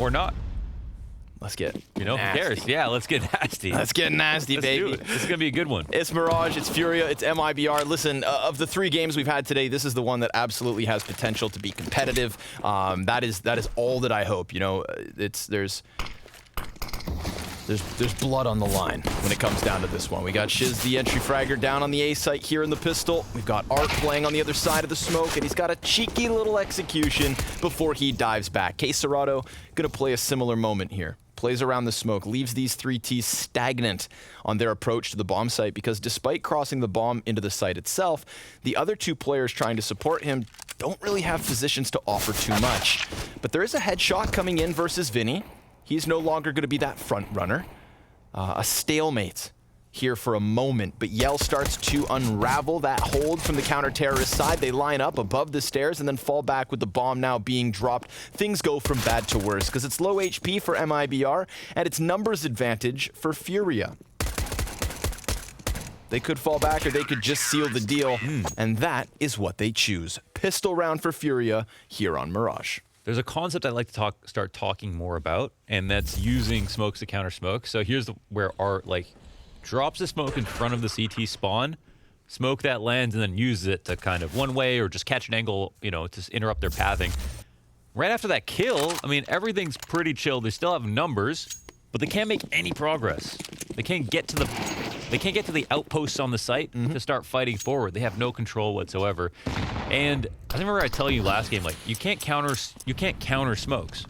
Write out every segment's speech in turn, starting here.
or not. Let's get who cares? Yeah, let's get nasty. Let's get nasty, baby. This is going to be a good one. It's Mirage, it's FURIA, it's MIBR. Listen, of the 3 games we've had today, this is the one that absolutely has potential to be competitive. That is all that I hope. You know, there's blood on the line when it comes down to this one. We got Shizz, the entry fragger, down on the A site here in the pistol. We've got Art playing on the other side of the smoke, and he's got a cheeky little execution before he dives back. kscreato gonna play a similar moment here. Plays around the smoke, leaves these 3 Ts stagnant on their approach to the bomb site because despite crossing the bomb into the site itself, the other 2 players trying to support him don't really have positions to offer too much. But there is a headshot coming in versus Vinny. He's no longer going to be that front runner. A stalemate here for a moment, but Yell starts to unravel that hold from the counter-terrorist side. They line up above the stairs and then fall back with the bomb now being dropped. Things go from bad to worse because it's low HP for MIBR and it's numbers advantage for FURIA. They could fall back or they could just seal the deal, and that is what they choose. Pistol round for FURIA here on Mirage. There's a concept I'd like to start talking more about, and that's using smokes to counter smoke. So here's where Art drops the smoke in front of the CT spawn, smoke that lands, and then uses it to kind of one way or just catch an angle, you know, to interrupt their pathing. Right after that kill, I mean, everything's pretty chill. They still have numbers, but they can't make any progress. They can't get to the outposts on the site to start fighting forward. They have no control whatsoever. And I remember I tell you last game, like, you can't counter smokes.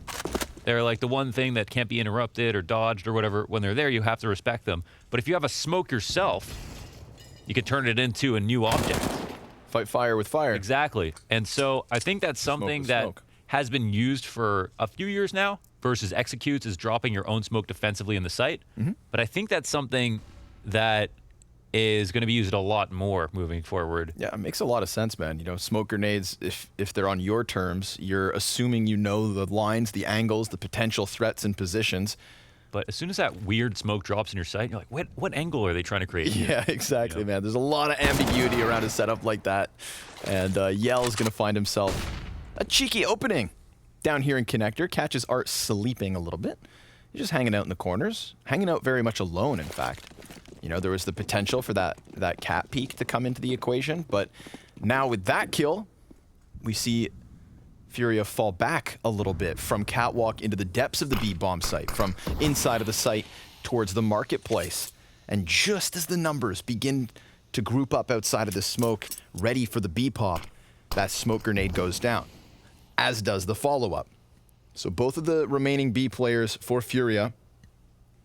They're like the one thing that can't be interrupted or dodged or whatever. When they're there, you have to respect them. But if you have a smoke yourself, you can turn it into a new object. Fight fire with fire. Exactly. And so I think that's something that has been used for a few years now versus executes is dropping your own smoke defensively in the site. But I think that's something that is going to be used a lot more moving forward. Yeah, it makes a lot of sense, man. You know, smoke grenades, if they're on your terms, you're assuming you know the lines, the angles, the potential threats and positions. But as soon as that weird smoke drops in your sight, you're like, what angle are they trying to create here? Yeah, exactly, man. There's a lot of ambiguity around a setup like that. And Yell is going to find himself a cheeky opening down here in connector. Catches Art sleeping a little bit. He's just hanging out in the corners. Hanging out very much alone, in fact. You know, there was the potential for that cat peek to come into the equation, but now with that kill, we see FURIA fall back a little bit from catwalk into the depths of the B bomb site, from inside of the site towards the marketplace. And just as the numbers begin to group up outside of the smoke, ready for the B pop, that smoke grenade goes down, as does the follow-up. So both of the remaining B players for FURIA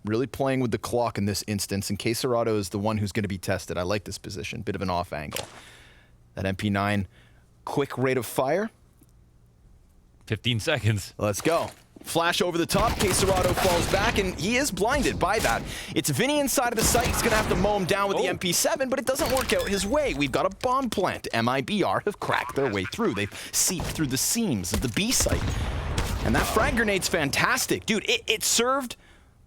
really playing with the clock in this instance, and kscreato is the one who's going to be tested. I like this position, bit of an off angle. That MP9, quick rate of fire. 15 seconds. Let's go. Flash over the top, kscreato falls back, and he is blinded by that. It's Vinny inside of the site. He's going to have to mow him down with the MP7, but it doesn't work out his way. We've got a bomb plant. MIBR have cracked their way through. They've seeped through the seams of the B site. And that frag grenade's fantastic. Dude, it served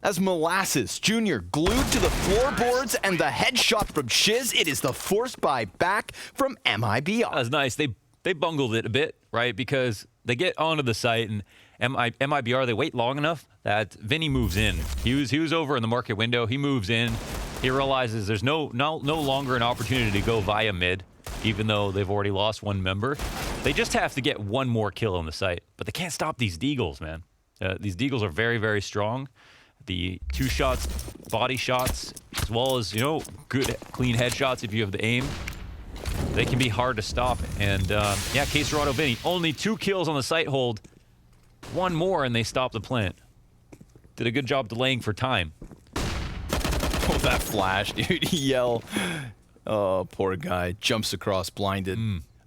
as molasses. Junior glued to the floorboards, and the headshot from Shiz. It is the forced buy back from MIBR. That was nice. They bungled it a bit, right? Because they get onto the site, and MIBR, they wait long enough that Vinny moves in. He was over in the market window. He moves in. He realizes there's no longer an opportunity to go via mid, even though they've already lost one member. They just have to get one more kill on the site, but they can't stop these deagles, man. These deagles are very, very strong. The 2 shots, body shots, as well as, you know, good, clean headshots if you have the aim, they can be hard to stop. And, yeah, kscreato Vinny, only 2 kills on the site hold. 1 more, and they stop the plant. Did a good job delaying for time. Oh, that flash, dude. Yell. Oh, poor guy. Jumps across blinded.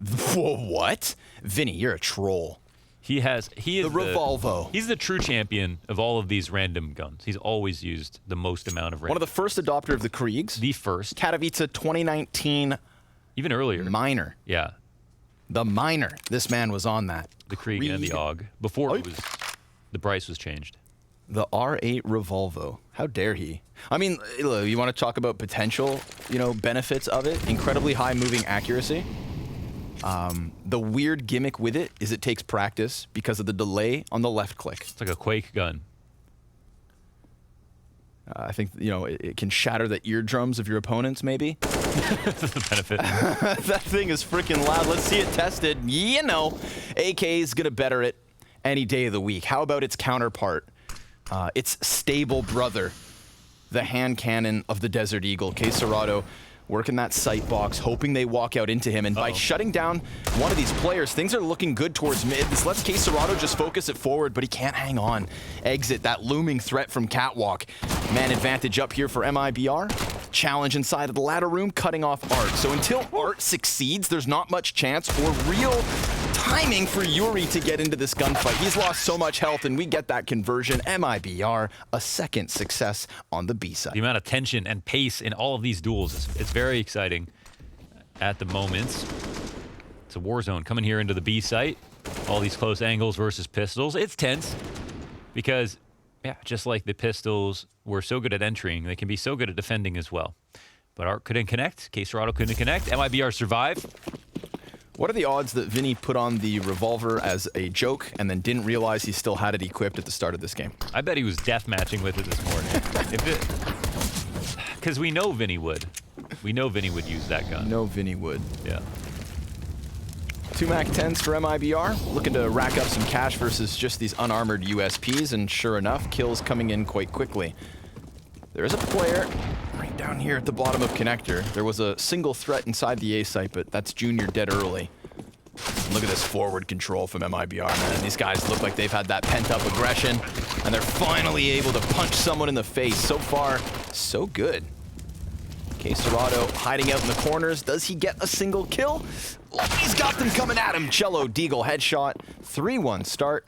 Whoa, what? Vinny, you're a troll. He is the Revolvo. He's the true champion of all of these random guns. He's always used the most amount of random. One of the first adopter of the Kriegs. The first. Katowice 2019. Even earlier. Minor. Yeah. The minor. This man was on that. The Krieg and the AUG. Before it was, the price was changed. The R8 Revolvo. How dare he? I mean, you want to talk about potential, you know, benefits of it? Incredibly high moving accuracy. The weird gimmick with it is it takes practice because of the delay on the left click. It's like a Quake gun. I think, you know, it can shatter the eardrums of your opponents, maybe. That's the benefit. That thing is freaking loud. Let's see it tested. You know, AK is going to better it any day of the week. How about its counterpart? Its stable brother, the hand cannon of the Desert Eagle, kscreato, working that sight box, hoping they walk out into him. And by shutting down one of these players, things are looking good towards mid. This lets kscreato just focus it forward, but he can't hang on. Exit, that looming threat from Catwalk. Man advantage up here for MIBR. Challenge inside of the ladder room, cutting off Art. So until Art succeeds, there's not much chance or real timing for Yuurih to get into this gunfight. He's lost so much health, and we get that conversion. MIBR, a second success on the B side. The amount of tension and pace in all of these duels, it's very exciting at the moment. It's a war zone coming here into the B site. All these close angles versus pistols. It's tense because, yeah, just like the pistols were so good at entering, they can be so good at defending as well. But Art couldn't connect. kscreato couldn't connect. MIBR survived. What are the odds that Vinny put on the revolver as a joke and then didn't realize he still had it equipped at the start of this game? I bet he was death matching with it this morning. Because we know Vinny would. We know Vinny would use that gun. No, Vinny would. Yeah. 2 MAC-10s for MIBR, looking to rack up some cash versus just these unarmored USPs, and sure enough, kills coming in quite quickly. There is a player right down here at the bottom of connector. There was a single threat inside the A site, but that's Junior dead early. And look at this forward control from MIBR, man. These guys look like they've had that pent-up aggression, and they're finally able to punch someone in the face. So far, so good. kscreato hiding out in the corners. Does he get a single kill? Oh, he's got them coming at him. Cello Deagle headshot. 3-1 start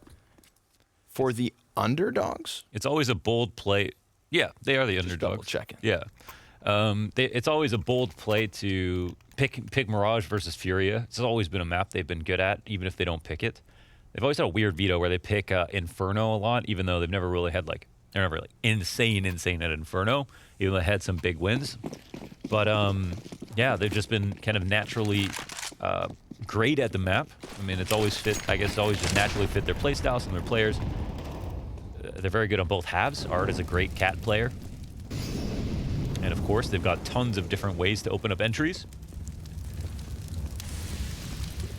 for the underdogs. It's always a bold play. Yeah, they are the Just underdogs. double checking. Yeah. It's always a bold play to pick Mirage versus FURIA. It's always been a map they've been good at, even if they don't pick it. They've always had a weird veto where they pick Inferno a lot, even though they've never really had like, they're never like insane at Inferno, even though they had some big wins. But yeah, they've just been kind of naturally great at the map. I mean, it's always fit, I guess it's always just naturally fit their playstyles and their players. They're very good on both halves. Art is a great cat player. And of course, they've got tons of different ways to open up entries.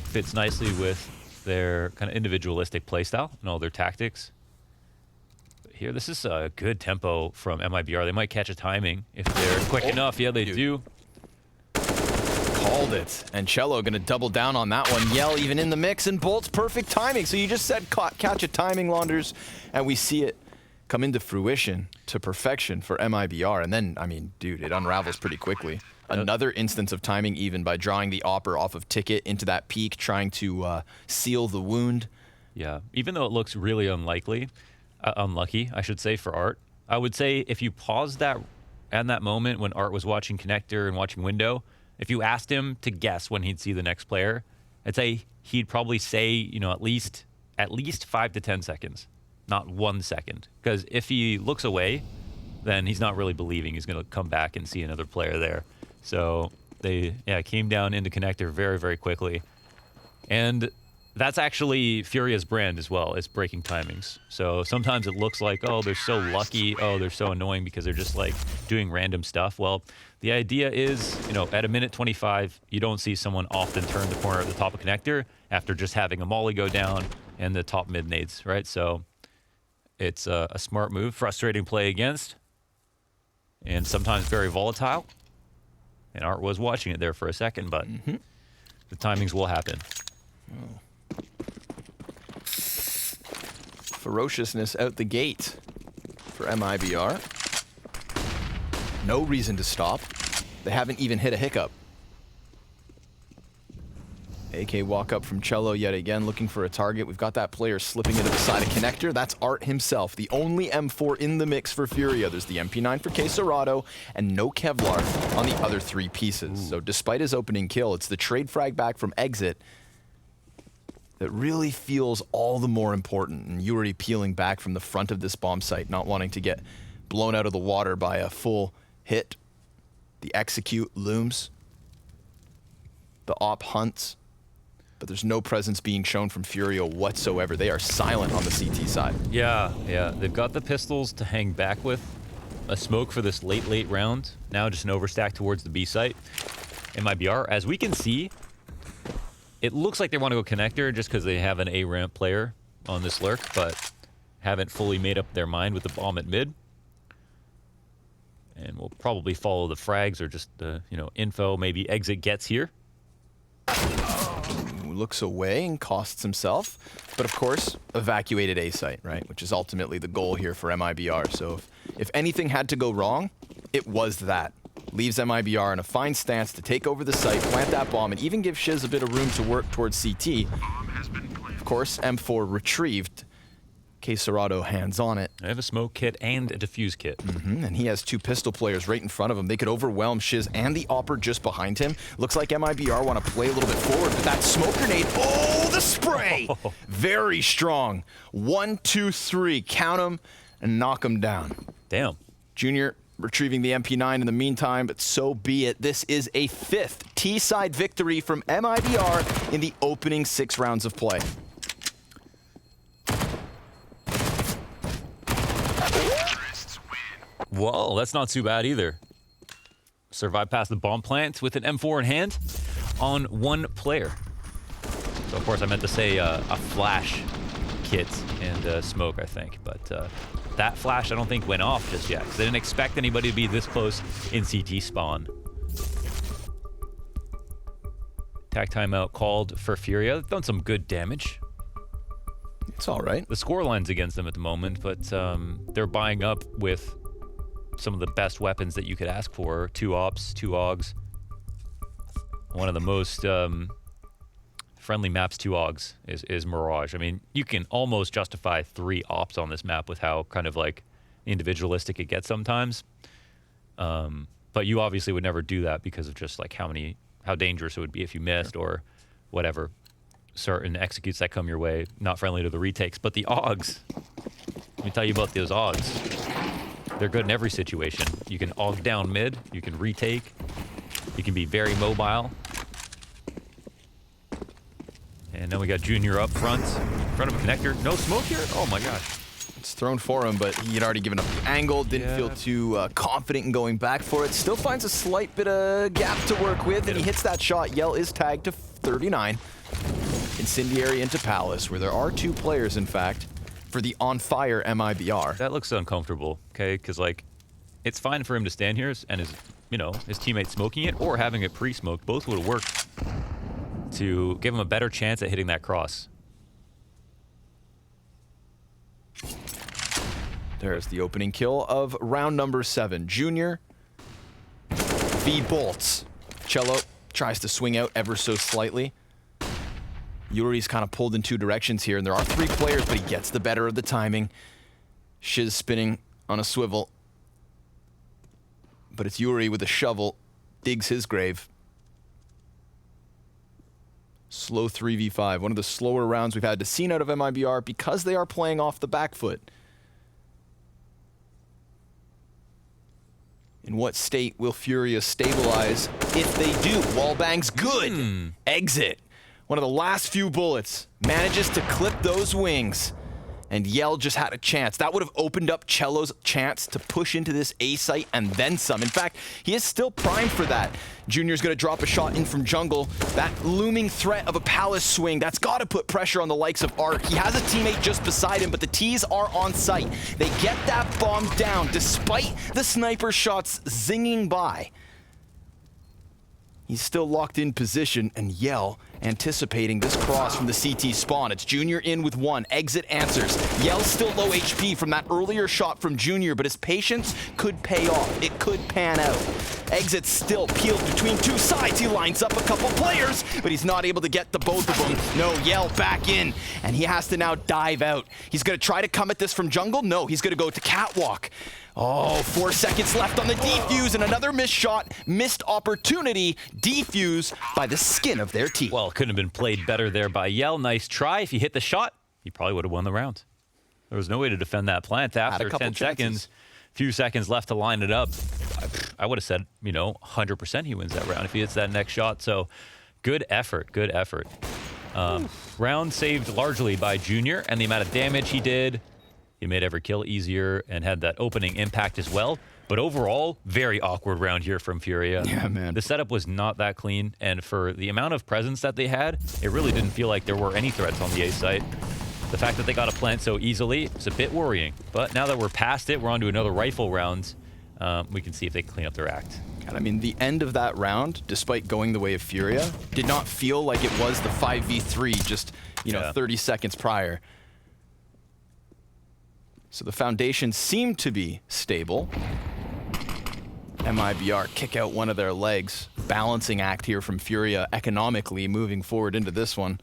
Fits nicely with their kind of individualistic playstyle and all their tactics. But here, this is a good tempo from MIBR. They might catch a timing if they're quick enough. Yeah, they do. Called it. And Cello going to double down on that one. Yell even in the mix, and Bolt's perfect timing. So you just said catch a timing, Launders, and we see it come into fruition to perfection for MIBR. And then, I mean, dude, it unravels pretty quickly. Another instance of timing even by drawing the Opper off of Ticket into that peak, trying to seal the wound. Yeah, even though it looks really unlucky, I should say, for Art, I would say if you paused that at that moment when Art was watching Connector and watching Window, if you asked him to guess when he'd see the next player, I'd say he'd probably say, you know, at least 5 to 10 seconds, not 1 second. Because if he looks away, then he's not really believing he's going to come back and see another player there. So they, came down into Connector very, very quickly. And that's actually FURIA's brand as well, is breaking timings. So sometimes it looks like, oh, they're so lucky, oh, they're so annoying because they're just like doing random stuff. Well, the idea is, you know, at a minute 25, you don't see someone often turn the corner at the top of Connector after just having a molly go down and the top mid nades, right? So it's a smart move, frustrating play against, and sometimes very volatile. And Art was watching it there for a second, but the timings will happen. Oh. Ferociousness out the gate for MIBR. No reason to stop. They haven't even hit a hiccup. AK walk up from Cello yet again, looking for a target. We've got that player slipping into the side of Connector. That's Art himself, the only M4 in the mix for FURIA. There's the MP9 for kscreato, and no Kevlar on the other 3 pieces. Ooh. So despite his opening kill, it's the trade frag back from Exit that really feels all the more important. And Yuurih peeling back from the front of this bomb site, not wanting to get blown out of the water by a full hit. The execute looms. The op hunts. but there's no presence being shown from FURIA whatsoever. They are silent on the CT side. Yeah. They've got the pistols to hang back with. A smoke for this late round. Now just an overstack towards the B site. MIBR, as we can see, it looks like they want to go connector just because they have an A ramp player on this lurk, but haven't fully made up their mind with the bomb at mid. And we'll probably follow the frags or just the, info. Maybe exit gets here. Looks away and costs himself. But of course, evacuated A site, right? Which is ultimately the goal here for MIBR. So if anything had to go wrong, it was that. Leaves MIBR in a fine stance to take over the site, plant that bomb, and even give Shizz a bit of room to work towards CT. Of course, M4 retrieved. kscreato hands on it. I have a smoke kit and a defuse kit. And he has two pistol players right in front of him. They could overwhelm Shizz and the Opper just behind him. Looks like MIBR want to play a little bit forward, but that smoke grenade, oh, the spray! Very strong. 1, 2, 3, count them and knock them down. Damn. Junior retrieving the MP9 in the meantime, but so be it. This is a 5th T-side victory from MIBR in the opening 6 rounds of play. Whoa, that's not too bad either. Survive past the bomb plant with an M4 in hand on 1 player. So of course I meant to say a flash kit and smoke, I think, but that flash I don't think went off just yet because they didn't expect anybody to be this close in CT spawn. Attack timeout called for FURIA. They've done some good damage. It's all right. The score line's against them at the moment, but they're buying up with some of the best weapons that you could ask for. 2 ops, 2 augs. One of the most friendly maps to augs is Mirage. I mean, you can almost justify 3 ops on this map with how kind of like individualistic it gets sometimes. But you obviously would never do that because of just like how dangerous it would be if you missed or whatever. Certain executes that come your way, not friendly to the retakes. But the augs, let me tell you about those augs. They're good in every situation. You can AUG down mid, you can retake, you can be very mobile. And then we got Junior up front, in front of a connector. No smoke here? Oh my gosh. It's thrown for him, but he had already given up the angle, didn't feel too confident in going back for it. Still finds a slight bit of gap to work with, and he hits that shot. Yell is tagged to 39. Incendiary into Palace, where there are 2 players, in fact, for the on-fire MIBR. That looks uncomfortable, okay? Because, like, it's fine for him to stand here and his teammate smoking it or having it pre-smoked. Both would have worked to give him a better chance at hitting that cross. There's the opening kill of round number 7. Junior v bolts. Cello tries to swing out ever so slightly. Yuurih's kind of pulled in 2 directions here, and there are 3 players, but he gets the better of the timing. Shizz spinning on a swivel. But it's Yuurih with a shovel. Digs his grave. Slow 3v5. One of the slower rounds we've had to see out of MIBR because they are playing off the back foot. In what state will FURIA stabilize if they do? Wallbang's good. Exit. One of the last few bullets manages to clip those wings, and Yell just had a chance. That would have opened up Cello's chance to push into this A site and then some. In fact, he is still primed for that. Junior's gonna drop a shot in from jungle. That looming threat of a Palace swing, that's gotta put pressure on the likes of Arc. He has a teammate just beside him, but the T's are on site. They get that bomb down despite the sniper shots zinging by. He's still locked in position, and Yell anticipating this cross from the CT spawn. It's Junior in with 1. Exit answers. Yell's still low HP from that earlier shot from Junior, but his patience could pay off. It could pan out. Exit's still peeled between 2 sides. He lines up a couple players, but he's not able to get the both of them. No, Yell back in, and he has to now dive out. He's going to try to come at this from jungle. No, he's going to go to catwalk. Oh, 4 seconds left on the defuse, and another missed shot, missed opportunity, defuse by the skin of their teeth. Well, it couldn't have been played better there by Yell. Nice try. If he hit the shot, he probably would have won the round. There was no way to defend that plant after 10 seconds. Few seconds left to line it up. I would have said, 100% he wins that round if he hits that next shot. So good effort, good effort. Round saved largely by Junior, and the amount of damage he did. He made every kill easier and had that opening impact as well. But overall, very awkward round here from FURIA. Yeah, man. The setup was not that clean, and for the amount of presence that they had, it really didn't feel like there were any threats on the A site. The fact that they got a plant so easily is a bit worrying. But now that we're past it, we're on to another rifle round. We can see if they can clean up their act. And I mean, the end of that round, despite going the way of FURIA, did not feel like it was the 5v3 just, you know, 30 seconds prior. So the foundation seemed to be stable. MIBR kick out one of their legs. Balancing act here from FURIA economically moving forward into this one.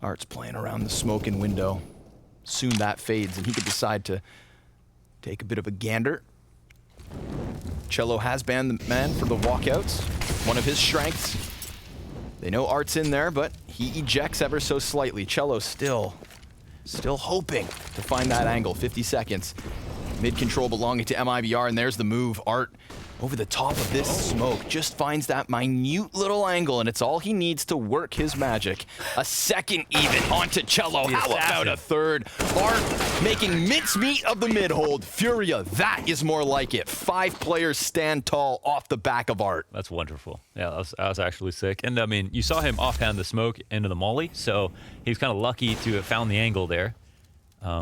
Art's playing around the smoking window. Soon that fades and he could decide to take a bit of a gander. Cello has banned the man for the walkouts. One of his strengths. They know Art's in there, but he ejects ever so slightly. Cello still hoping to find that angle. 50 seconds. Mid control belonging to MIBR, and there's the move. Art over the top of this smoke just finds that minute little angle, and it's all he needs to work his magic. A second even onto Cello. How about a third? Art making mincemeat of the mid-hold. FURIA, that is more like it. 5 players stand tall off the back of Art. That's wonderful. Yeah, that was actually sick. And I mean, you saw him offhand the smoke into the molly, so he was kind of lucky to have found the angle there.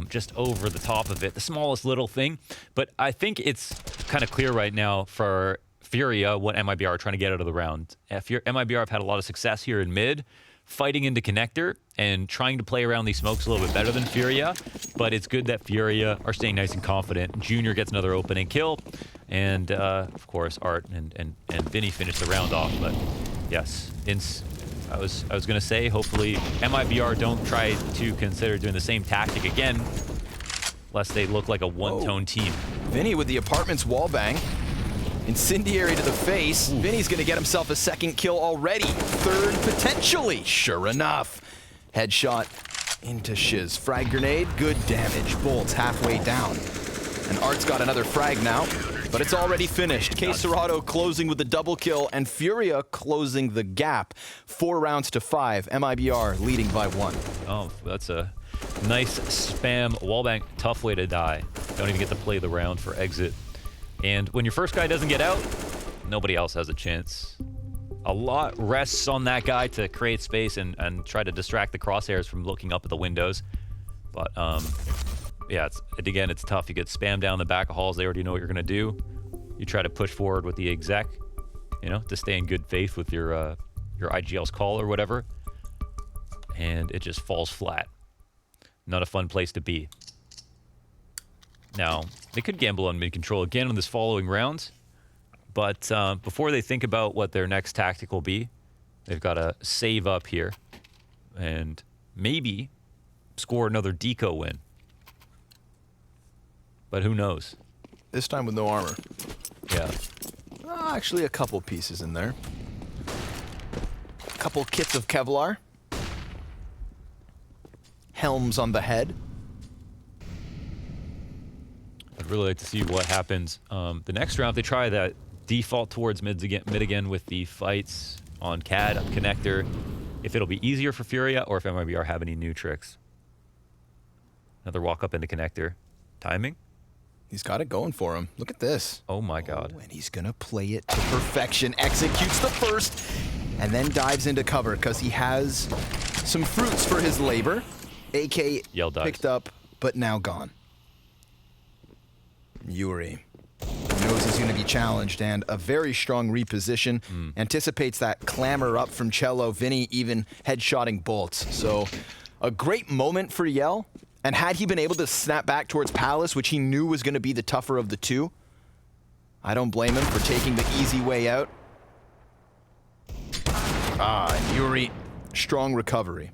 Just over the top of it, the smallest little thing. But I think it's kind of clear right now for FURIA what MIBR are trying to get out of the round. MIBR have had a lot of success here in mid, fighting into connector and trying to play around these smokes a little bit better than FURIA. But it's good that FURIA are staying nice and confident. Junior gets another opening kill. And, of course, Art and Vinny finish the round off. But, yes, I was going to say, hopefully, MIBR don't try to consider doing the same tactic again, lest they look like a one-tone team. Vinny with the apartment's wallbang. Incendiary to the face. Vinny's going to get himself a second kill already. Third, potentially. Sure enough. Headshot into Shiz. Frag grenade, good damage. Bolts halfway down. And Art's got another frag now. But it's already finished. kscreato closing with the double kill, and FURIA closing the gap. 4 rounds to 5. MIBR leading by 1. Oh, that's a nice spam wallbang. Tough way to die. Don't even get to play the round for exit. And when your first guy doesn't get out, nobody else has a chance. A lot rests on that guy to create space and try to distract the crosshairs from looking up at the windows. But, yeah, it's tough. You get spammed down the back of halls. They already know what you're going to do. You try to push forward with the exec, you know, to stay in good faith with your IGL's call or whatever. And it just falls flat. Not a fun place to be. Now, they could gamble on mid-control again on this following round. But before they think about what their next tactic will be, they've got to save up here and maybe score another deco win. But who knows? This time with no armor. Yeah. Actually, a couple pieces in there. A couple kits of Kevlar. Helms on the head. I'd really like to see what happens. The next round, they try that default towards mid again with the fights on CAD, on connector. If it'll be easier for FURIA or if MIBR have any new tricks. Another walk up into connector. Timing? He's got it going for him. Look at this. Oh my god. And he's going to play it to perfection. Executes the first and then dives into cover because he has some fruits for his labor. AK picked up, but now gone. yuurih knows he's going to be challenged, and a very strong reposition. Anticipates that clamor up from Cello. Vinny even headshotting bolts. So a great moment for Yell. And had he been able to snap back towards Palace, which he knew was going to be the tougher of the two, I don't blame him for taking the easy way out. yuurih, strong recovery.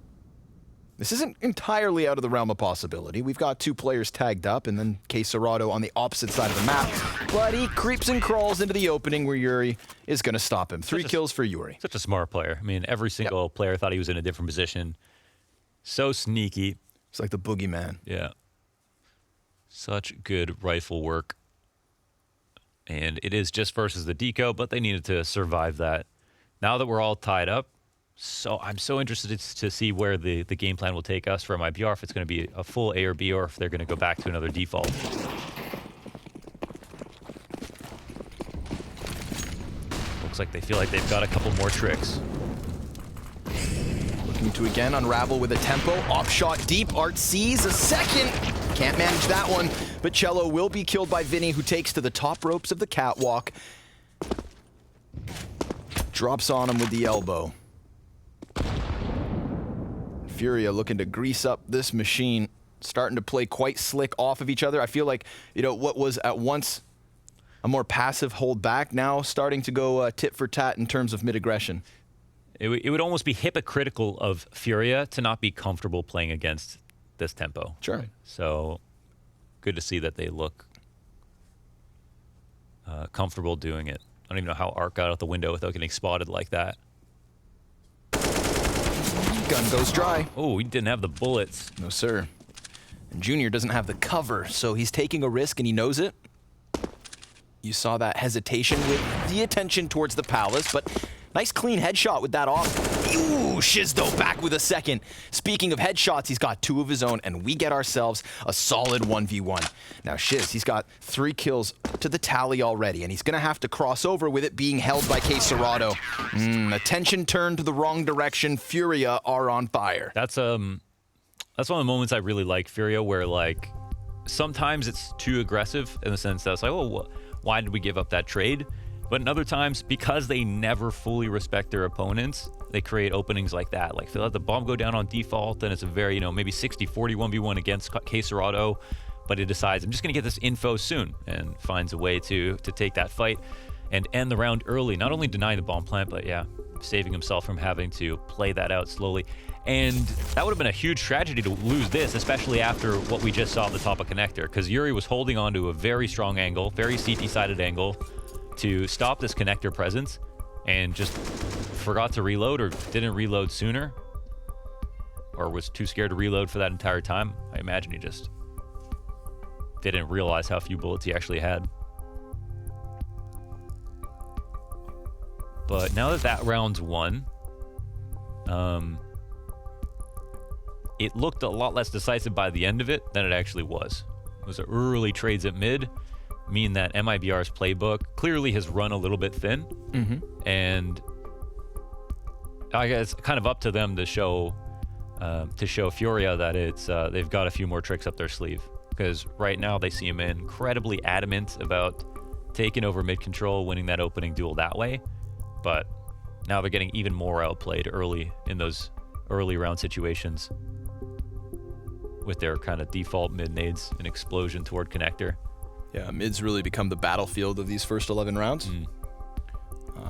This isn't entirely out of the realm of possibility. We've got 2 players tagged up, and then kscreato on the opposite side of the map. But he creeps and crawls into the opening where yuurih is going to stop him. 3 kills for yuurih. Such a smart player. I mean, every single player thought he was in a different position. So sneaky. It's like the boogeyman. Yeah. Such good rifle work. And it is just versus the deco, but they needed to survive that. Now that we're all tied up, so I'm so interested to see where the game plan will take us for MIBR, if it's going to be a full A or B, or if they're going to go back to another default. Looks like they feel like they've got a couple more tricks. Looking to again unravel with a tempo. Op shot deep. Art sees a second. Can't manage that one. But Cello will be killed by Vinny, who takes to the top ropes of the catwalk. Drops on him with the elbow. FURIA looking to grease up this machine. Starting to play quite slick off of each other. I feel like, you know, what was at once a more passive hold back, now starting to go tit for tat in terms of mid-aggression. It would almost be hypocritical of FURIA to not be comfortable playing against this tempo. Sure. So good to see that they look comfortable doing it. I don't even know how Art got out the window without getting spotted like that. Gun goes dry. Oh, he didn't have the bullets. No, sir. And Junior doesn't have the cover, so he's taking a risk and he knows it. You saw that hesitation with the attention towards the palace, but nice clean headshot with that off. Ooh, Shizdo back with a second. Speaking of headshots, he's got 2 of his own, and we get ourselves a solid 1v1. Now Shiz, he's got 3 kills to the tally already, and he's gonna have to cross over with it being held by kscreato. Attention turned to the wrong direction. FURIA are on fire. That's one of the moments I really like FURIA, where like sometimes it's too aggressive in the sense that it's like, oh, why did we give up that trade? But in other times, because they never fully respect their opponents, they create openings like that. Like, they let the bomb go down on default, and it's a very, you know, maybe 60-40 1v1 against kscreato, but he decides, I'm just going to get this info soon, and finds a way to take that fight and end the round early. Not only denying the bomb plant, but yeah, saving himself from having to play that out slowly. And that would have been a huge tragedy to lose this, especially after what we just saw at the top of connector, because yuurih was holding on to a very strong angle, very CT-sided angle, to stop this connector presence, and just forgot to reload, or didn't reload sooner, or was too scared to reload for that entire time. I imagine he just didn't realize how few bullets he actually had. But now that round's won, it looked a lot less decisive by the end of it than it actually was. It was early trades at mid, mean that MIBR's playbook clearly has run a little bit thin, and I guess it's kind of up to them to show FURIA that it's they've got a few more tricks up their sleeve, because right now they seem incredibly adamant about taking over mid control, winning that opening duel that way, but now they're getting even more outplayed early in those early round situations with their kind of default mid nades and explosion toward connector. Yeah, mid's really become the battlefield of these first 11 rounds.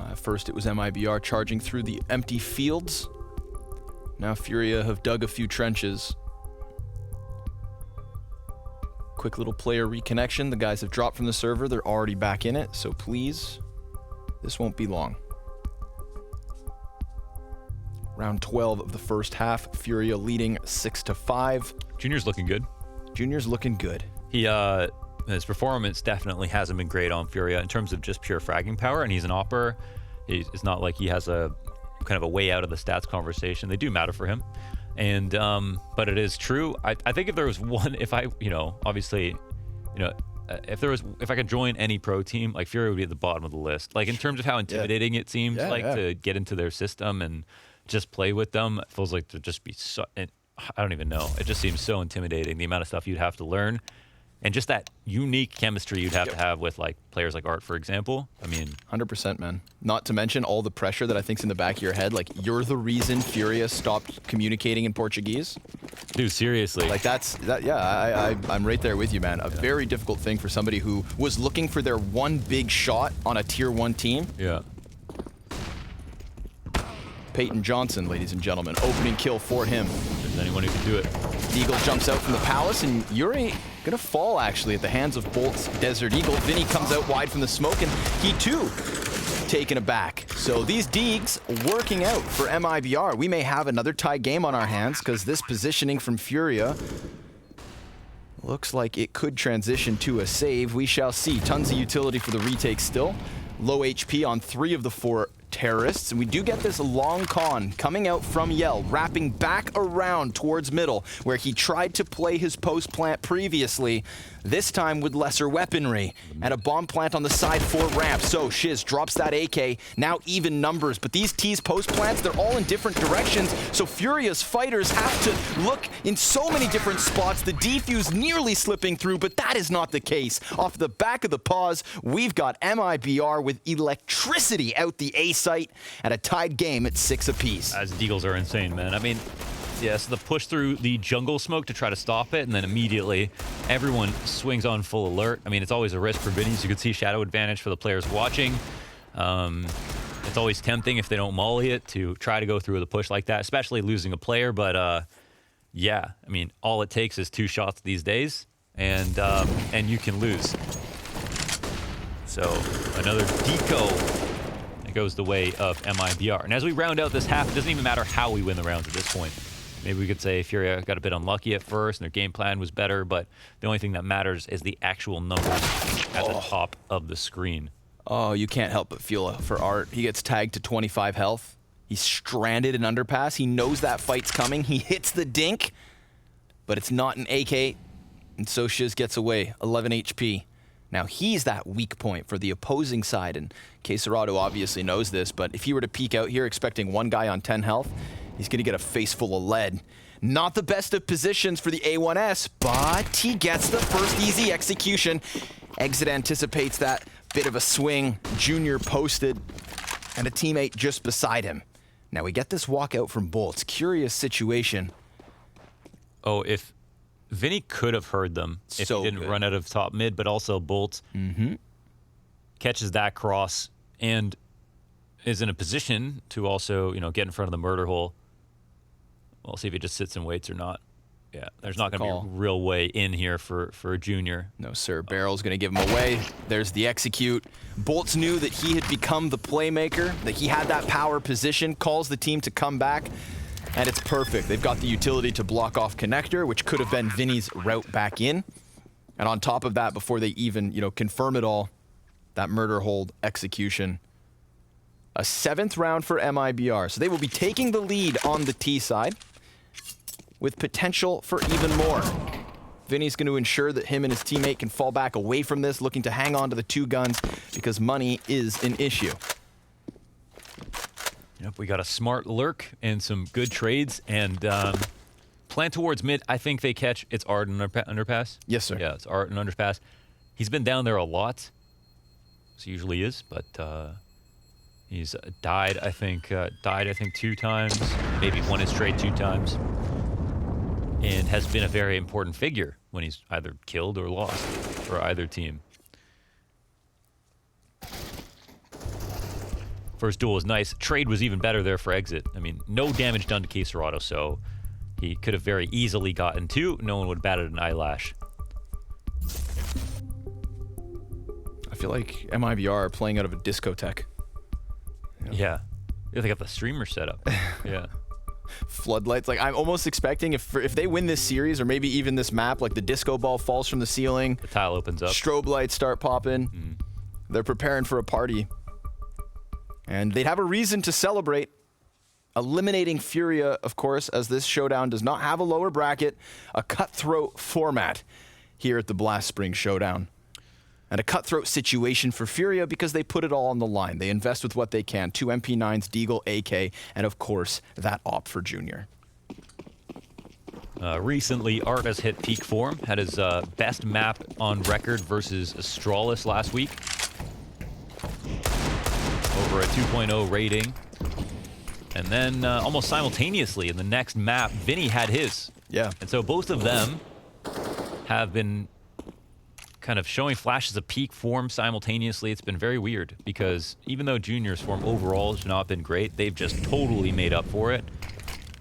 At first it was MIBR charging through the empty fields. Now FURIA have dug a few trenches. Quick little player reconnection. The guys have dropped from the server. They're already back in it, so please, this won't be long. Round 12 of the first half. FURIA leading 6-5. Junior's looking good. Junior's looking good. His performance definitely hasn't been great on FURIA in terms of just pure fragging power, and he's an opper. It's not like he has a kind of a way out of the stats conversation. They do matter for him, and but it is true. I think if there was one, if I, obviously, if I could join any pro team, like FURIA would be at the bottom of the list. Like in terms of how intimidating it seems to get into their system and just play with them. It feels like there'd just be so, I don't even know. It just seems so intimidating, the amount of stuff you'd have to learn. And just that unique chemistry you'd have to have with like players like Art, for example. I mean, 100%, man. Not to mention all the pressure that I think's in the back of your head. Like, you're the reason FURIA stopped communicating in Portuguese. Dude, seriously. Like I'm right there with you, man. A very difficult thing for somebody who was looking for their one big shot on a tier 1 team. Yeah. Peyton Johnson, ladies and gentlemen. Opening kill for him. If there's anyone who can do it. Eagle jumps out from the palace, and yuurih gonna fall actually at the hands of Bolt's Desert Eagle. Vinny comes out wide from the smoke, and he too taken aback. So these Deegs working out for MIBR. We may have another tie game on our hands, because this positioning from FURIA Looks like it could transition to a save. We shall see. Tons of utility for the retake still. Low HP on 3 of the 4 terrorists. And we do get this long con coming out from Yell, wrapping back around towards middle, where he tried to play his post plant previously, this time with lesser weaponry. And a bomb plant on the side for ramp. So Shiz drops that AK, now even numbers. But these T's post plants, they're all in different directions. So FURIA's fighters have to look in so many different spots. The defuse nearly slipping through, but that is not the case. Off the back of the pause, we've got MIBR with electricity out the A site at a tied game at 6 apiece. As Deagles are insane, man. I mean, yes, the push through the jungle smoke to try to stop it, and then immediately everyone swings on full alert. I mean, it's always a risk for Vinny, so you can see shadow advantage for the players watching. It's always tempting if they don't molly it to try to go through with a push like that, especially losing a player. But yeah, I mean, all it takes is 2 shots these days, and you can lose. So another deco. It goes the way of MIBR. And as we round out this half, it doesn't even matter how we win the rounds at this point. Maybe we could say FURIA got a bit unlucky at first and their game plan was better, but the only thing that matters is the actual numbers at the top of the screen. Oh, you can't help but feel for Art. He gets tagged to 25 health. He's stranded in underpass. He knows that fight's coming. He hits the dink, but it's not an AK. And so Shiz gets away, 11 HP. Now he's that weak point for the opposing side, and kscreato obviously knows this, but if he were to peek out here expecting 1 guy on 10 health, he's gonna get a face full of lead. Not the best of positions for the A1S, but he gets the first easy execution. Exit anticipates that bit of a swing. Junior posted, and a teammate just beside him. Now we get this walkout from boltz. Curious situation. Oh, if Vinny could have heard them if he didn't run out of top mid, but also boltz catches that cross and is in a position to also, you know, get in front of the murder hole. We'll see if he just sits and waits or not. Yeah, there's not going to be a real way in here for a junior. No, sir. Barrel's going to give him away. There's the execute. boltz knew that he had become the playmaker, that he had that power position, calls the team to come back. And it's perfect. They've got the utility to block off connector, which could have been Vinny's route back in. And on top of that, before they even, you know, confirm it all, that murder hold execution. A 7th round for MIBR. So they will be taking the lead on the T side with potential for even more. Vinny's going to ensure that him and his teammate can fall back away from this, looking to hang on to the 2 guns because money is an issue. Yep, we got a smart lurk and some good trades, and plan towards mid. I think they catch. It's Art and underpass. Yes, sir. Yeah, it's Art and underpass. He's been down there a lot, as he usually is, but he's died. I think 2 times, maybe won it straight 2 times, and has been a very important figure when he's either killed or lost for either team. First duel was nice. Trade was even better there for exit. I mean, no damage done to kscreato, so he could have very easily gotten 2. No one would have batted an eyelash. I feel like MIBR are playing out of a discotheque. Yeah. They got the streamer set up. Yeah. Floodlights. Like, I'm almost expecting if they win this series, or maybe even this map, like the disco ball falls from the ceiling. The tile opens up. Strobe lights start popping. They're preparing for a party. And they'd have a reason to celebrate. Eliminating FURIA, of course, as this showdown does not have a lower bracket. A cutthroat format here at the Blast Spring Showdown. And a cutthroat situation for FURIA because they put it all on the line. They invest with what they can. 2 MP9s, Deagle, AK, and of course, that op for Junior. Recently, Art has hit peak form. Had his best map on record versus Astralis last week. Over a 2.0 rating. And then almost simultaneously in the next map, Vinny had his. Yeah. And so both of them have been kind of showing flashes of peak form simultaneously. It's been very weird because even though Junior's form overall has not been great, they've just totally made up for it.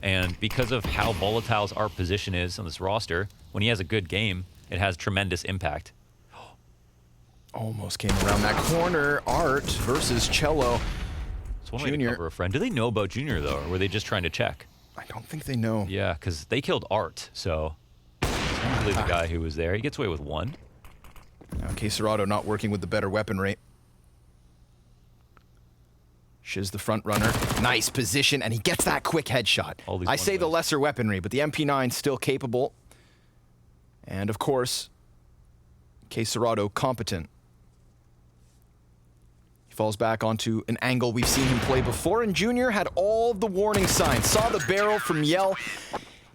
And because of how volatile our position is on this roster, when he has a good game, it has tremendous impact. Almost came around that corner. Art versus Cello. It's one way to cover a friend. Do they know about Junior, though, or were they just trying to check? I don't think they know. Yeah, because they killed Art, so... Probably the guy who was there. He gets away with 1. Now kscreato not working with the better weapon rate. Shiz the front runner. Nice position, and he gets that quick headshot. I say the lesser weaponry, but the MP9 still capable. And of course, kscreato competent. He falls back onto an angle we've seen him play before, and Junior had all the warning signs. Saw the barrel from Yell.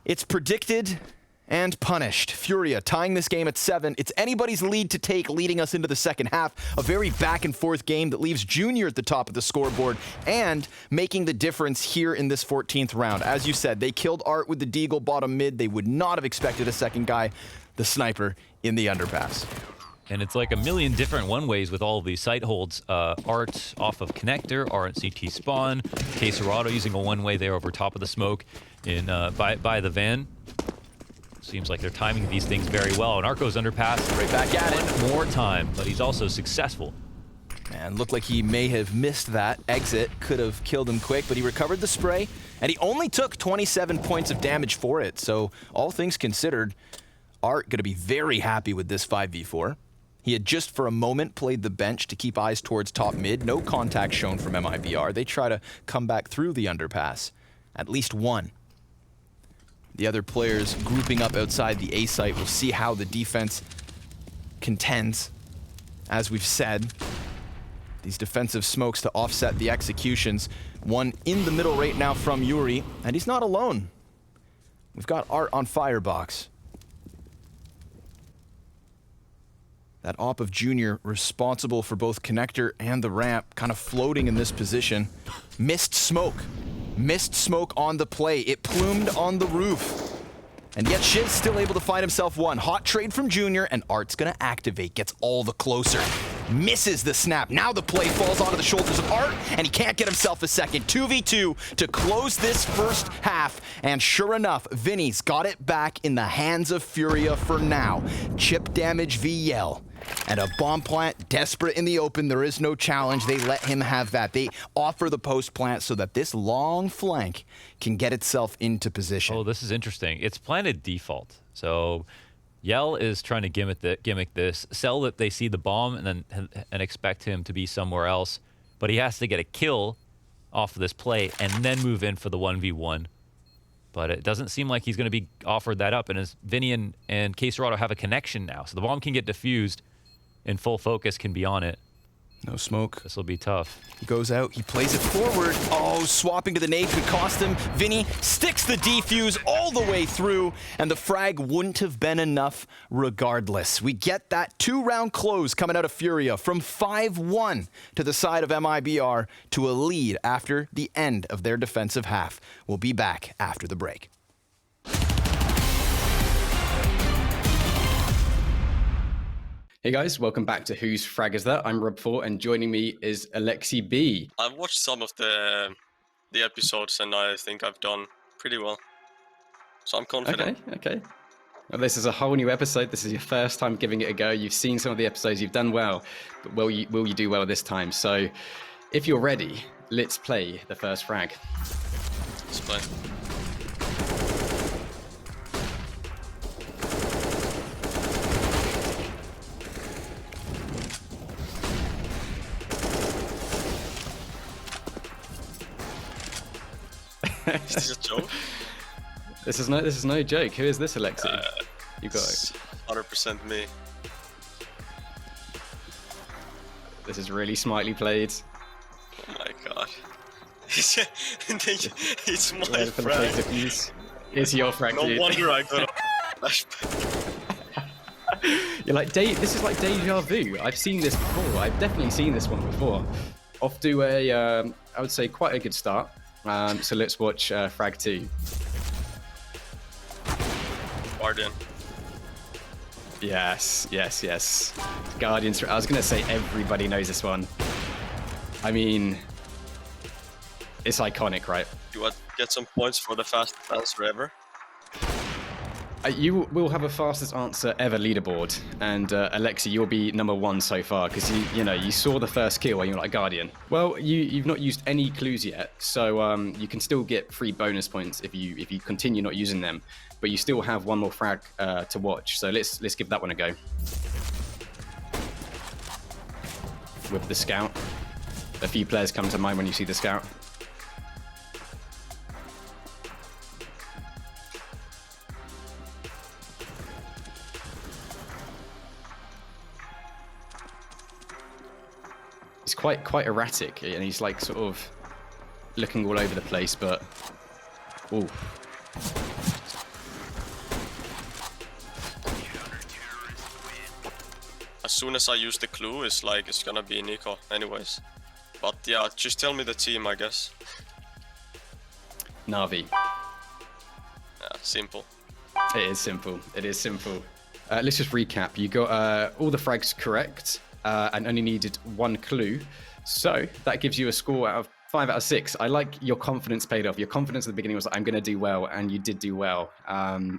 It's predicted and punished. FURIA tying this game at 7. It's anybody's lead to take, leading us into the second half. A very back-and-forth game that leaves Junior at the top of the scoreboard and making the difference here in this 14th round. As you said, they killed Art with the deagle bottom mid. They would not have expected a second guy, the sniper, in the underpass. And it's like a million different one-ways with all of these site holds. Art off of connector, Art CT spawn, kscreato using a one-way there over top of the smoke in by the van. Seems like they're timing these things very well. And Art goes underpass. Right back at it. One more time, but he's also successful. And looked like he may have missed that exit. Could have killed him quick, but he recovered the spray. And he only took 27 points of damage for it. So all things considered, Art going to be very happy with this 5v4. He had just for a moment played the bench to keep eyes towards top mid. No contact shown from MIBR. They try to come back through the underpass. At least one. The other players grouping up outside the A site. We'll see how the defense contends. As we've said, these defensive smokes to offset the executions. One in the middle right now from yuurih, and he's not alone. We've got Art on Firebox. That op of Junior responsible for both connector and the ramp, kind of floating in this position. Missed smoke. Missed smoke on the play. It plumed on the roof. And yet Shiz still able to find himself one. Hot trade from Junior, and Art's gonna activate. Gets all the closer. Misses the snap. Now the play falls onto the shoulders of Art, and he can't get himself a second. 2v2 to close this first half. And sure enough, Vinny's got it back in the hands of FURIA for now. Chip damage VL. And a bomb plant, desperate in the open. There is no challenge. They let him have that. They offer the post plant so that this long flank can get itself into position. Oh, this is interesting. It's planted default. So Yell is trying to gimmick this, sell that they see the bomb and expect him to be somewhere else. But he has to get a kill off of this play and then move in for the 1v1. But it doesn't seem like he's going to be offered that up. And as Vinny and kscreato have a connection now, so the bomb can get defused and full focus can be on it. No smoke. This will be tough. He goes out, he plays it forward. Oh, swapping to the nade could cost him. Vinny sticks the defuse all the way through, and the frag wouldn't have been enough regardless. We get that 2-round close coming out of FURIA from 5-1 to the side of MIBR to a lead after the end of their defensive half. We'll be back after the break. Hey guys, welcome back to Whose Frag Is That? I'm Rob4 and joining me is Alexi B. I've watched some of the episodes and I think I've done pretty well. So I'm confident. Okay. Well, this is a whole new episode. This is your first time giving it a go. You've seen some of the episodes, you've done well, but will you do well this time? So if you're ready, let's play the first frag. Let's play. Is this a joke? This is no joke. Who is this, Alexi? You got it. 100% me. This is really smartly played. Oh my god. It's my frag. It's your frag. No wonder I got a You're like, this is like deja vu. I've seen this before. I've definitely seen this one before. Off to a, I would say, quite a good start. So let's watch frag 2. Guardian. Yes. Guardians. I was going to say everybody knows this one. I mean, it's iconic, right? You want to get some points for the fastest answer ever? You will have a fastest answer ever leaderboard, and Alexi, you'll be #1 so far because you saw the first kill and you're like Guardian. Well, you've not used any clues yet, so you can still get free bonus points if you continue not using them. But you still have one more frag to watch, so let's give that one a go. With the scout, a few players come to mind when you see the scout. He's quite erratic, and he's like sort of looking all over the place, but ooh. As soon as I use the clue, it's gonna be Niko anyways. But yeah, just tell me the team, I guess. Na'Vi. Yeah, simple. It is simple. It is simple. Let's just recap. You got all the frags correct and only needed one clue. So that gives you a score out of 5 out of 6. I like your confidence paid off. Your confidence at the beginning was like, I'm going to do well, and you did do well.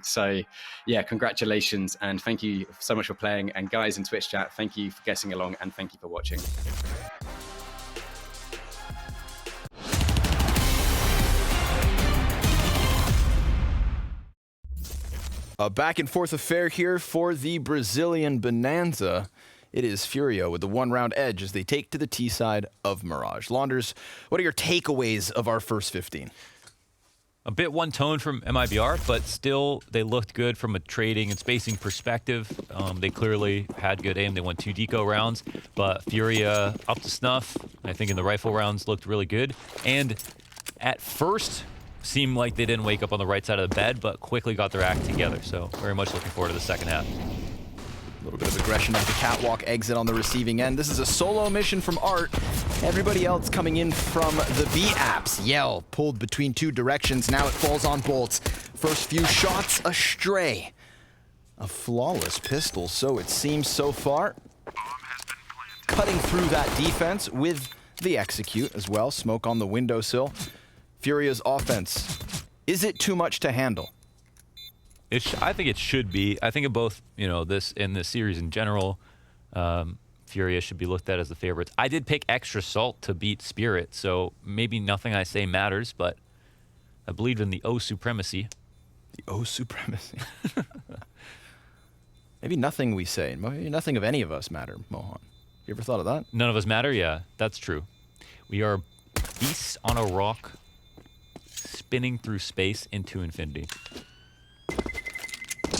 So yeah, congratulations, and thank you so much for playing. And guys in Twitch chat, thank you for guessing along, and thank you for watching. A back and forth affair here for the Brazilian Bonanza. It is FURIA with the 1-round edge as they take to the T side of Mirage. Launders, what are your takeaways of our first 15? A bit one-tone from MIBR, but still they looked good from a trading and spacing perspective. They clearly had good aim. They won 2 deco rounds, but FURIA up to snuff. I think in the rifle rounds looked really good. And at first, seemed like they didn't wake up on the right side of the bed, but quickly got their act together. So very much looking forward to the second half. A little bit of aggression of the catwalk exit on the receiving end. This is a solo mission from Art. Everybody else coming in from the B apps. Yell pulled between 2 directions. Now it falls on bolts. First few shots astray. A flawless pistol, so it seems so far. Cutting through that defense with the execute as well. Smoke on the windowsill. FURIA's offense. Is it too much to handle? I think it should be. I think of both, this and this series in general, FURIA should be looked at as the favorites. I did pick extra salt to beat Spirit, so maybe nothing I say matters, but I believe in the O supremacy. The O supremacy. Maybe nothing we say, maybe nothing of any of us matter, Mohan. You ever thought of that? None of us matter? Yeah, that's true. We are beasts on a rock, spinning through space into infinity.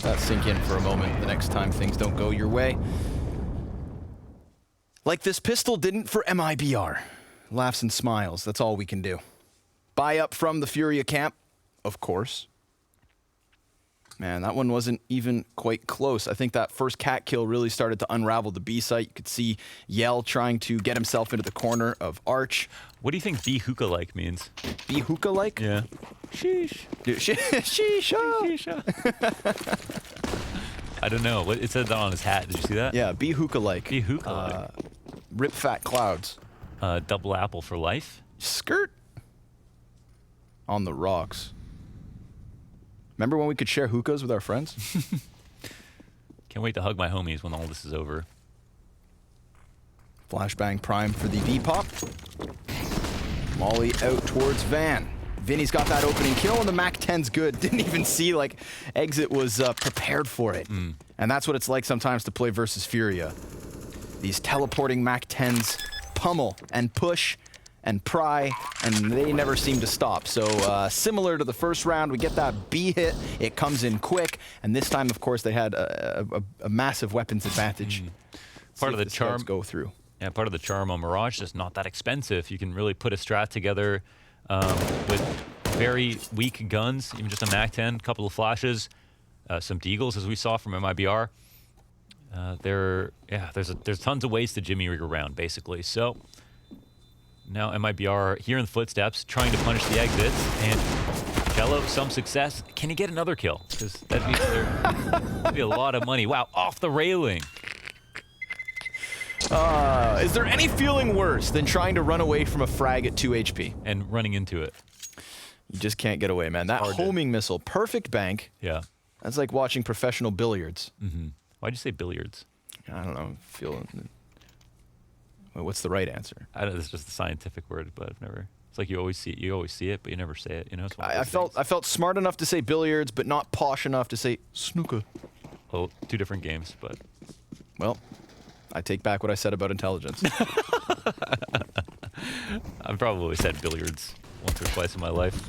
That sink in for a moment the next time things don't go your way. Like this pistol didn't for MIBR. Laughs and smiles, that's all we can do. Buy up from the FURIA camp, of course. Man, that one wasn't even quite close. I think that first cat kill really started to unravel the B site. You could see Yell trying to get himself into the corner of Arch. What do you think be hookah like means? Be hookah like? Yeah. Sheesh. Dude, Sheesha. I don't know. It said that on his hat. Did you see that? Yeah, be hookah like. Be hookah like. Rip fat clouds. Double apple for life. Skirt. On the rocks. Remember when we could share hookahs with our friends? Can't wait to hug my homies when all this is over. Flashbang prime for the V-pop. Molly out towards Van. Vinny's got that opening kill, and the MAC-10's good. Didn't even see, Exit was prepared for it. And that's what it's like sometimes to play versus FURIA. These teleporting MAC-10s pummel and push and pry, and they never seem to stop. So similar to the first round, we get that B hit, it comes in quick, and this time, of course, they had a massive weapons advantage. Part of the charm go through. Yeah, part of the charm on Mirage is not that expensive. You can really put a strat together with very weak guns, even just a MAC-10, couple of flashes, some deagles, as we saw from MIBR. There's tons of ways to jimmy rig around, basically. So now MIBR here in the footsteps, trying to punish the exits, and Cello, some success. Can he get another kill? Because that'd be a lot of money. Wow, off the railing. Is there any feeling worse than trying to run away from a frag at 2 HP? And running into it. You just can't get away, man. That homing missile, perfect bank. Yeah. That's like watching professional billiards. Why'd you say billiards? I don't know. Well, what's the right answer? I don't know, it's just a scientific word, but I've never. It's like you always see it, but you never say it. You know. It's one of those I felt smart enough to say billiards, but not posh enough to say snooker. Oh, 2 different games, but. Well, I take back what I said about intelligence. I've probably said billiards once or twice in my life.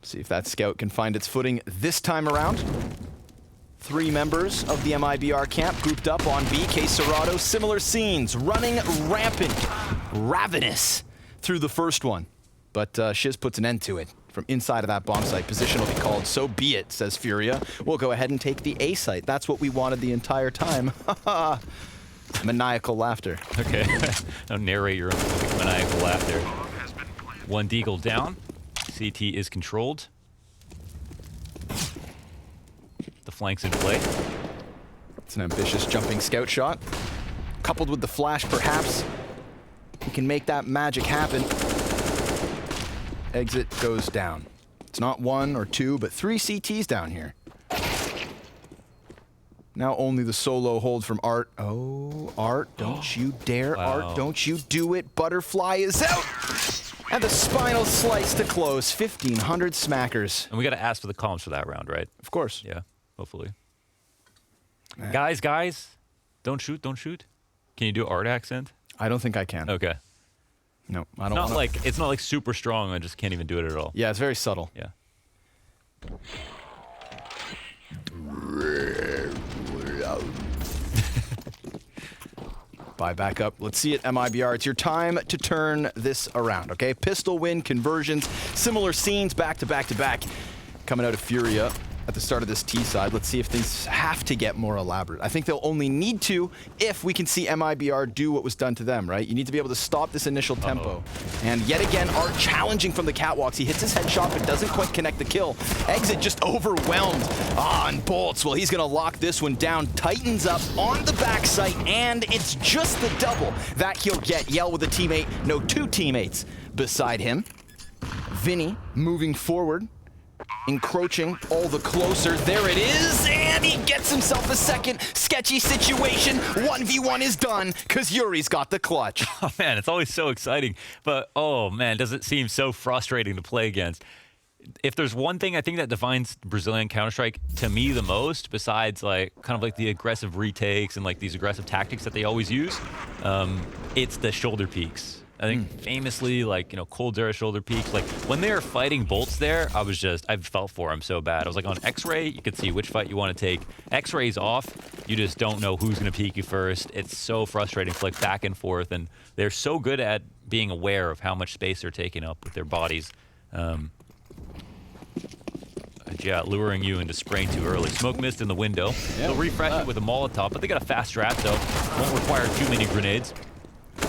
See if that scout can find its footing this time around. 3 members of the MIBR camp grouped up on B. Kscreato, similar scenes, running rampant, ravenous through the first one. But Shiz puts an end to it. From inside of that bomb site, position will be called. So be it, says FURIA. We'll go ahead and take the A site. That's what we wanted the entire time. Maniacal laughter. Okay. Now narrate your own maniacal laughter. 1 deagle down. CT is controlled. The flank's in play. It's an ambitious jumping scout shot. Coupled with the flash, perhaps, he can make that magic happen. Exit goes down. It's not 1 or 2, but 3 CTs down here. Now only the solo hold from Art. Oh, Art, don't you dare. Wow. Art, don't you do it. Butterfly is out. And the spinal slice to close. 1,500 smackers. And we got to ask for the comms for that round, right? Of course. Yeah, hopefully. Guys, don't shoot. Can you do art accent? I don't think I can. Okay. No, I don't wanna... It's not like super strong. I just can't even do it at all. Yeah, it's very subtle. Yeah. Buy back up. Let's see it, MIBR. It's your time to turn this around, okay? Pistol win, conversions, similar scenes back to back to back. Coming out of FURIA at the start of this T side. Let's see if things have to get more elaborate. I think they'll only need to if we can see MIBR do what was done to them, right? You need to be able to stop this initial tempo. And yet again, Art challenging from the catwalks. He hits his headshot, but doesn't quite connect the kill. Exit just overwhelmed. And bolts. Well, he's gonna lock this one down. Tightens up on the backside, and it's just the double that he'll get. Yell with a teammate. No, 2 teammates beside him. Vinny moving forward. Encroaching all the closer. There it is, and he gets himself a second. Sketchy situation. 1v1 is done because Yuurih's got the clutch. Oh man, it's always so exciting, but oh man, does it seem so frustrating to play against. If there's one thing I think that defines Brazilian Counter-Strike to me the most, besides like kind of like the aggressive retakes and like these aggressive tactics that they always use, it's the shoulder peaks. I think famously, like, you know, Cold Zera shoulder peaks, like when they were fighting bolts there, I felt for him so bad. I was like, on X-ray, you could see which fight you want to take. X-ray's off, you just don't know who's going to peek you first. It's so frustrating to flick back and forth, and they're so good at being aware of how much space they're taking up with their bodies. Yeah, luring you into spraying too early. Smoke mist in the window. Yeah, They'll refresh it with a Molotov, but they got a fast strat, so won't require too many grenades.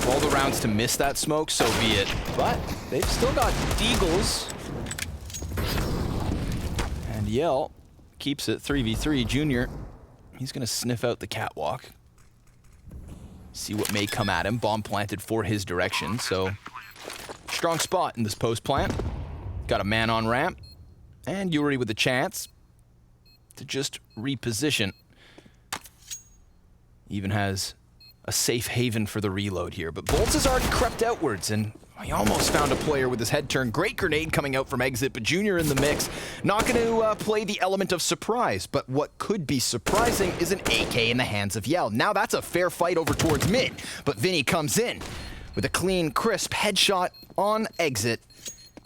All the rounds to miss that smoke, so be it. But they've still got deagles. And Yell keeps it 3v3. Junior, he's going to sniff out the catwalk. See what may come at him. Bomb planted for his direction, so strong spot in this post plant. Got a man on ramp. And Yuurih with a chance to just reposition. Even has a safe haven for the reload here. But boltz has already crept outwards, and he almost found a player with his head turned. Great grenade coming out from exit, but Junior in the mix. Not going to play the element of surprise, but what could be surprising is an AK in the hands of Yell. Now that's a fair fight over towards mid, but Vinny comes in with a clean, crisp headshot on exit,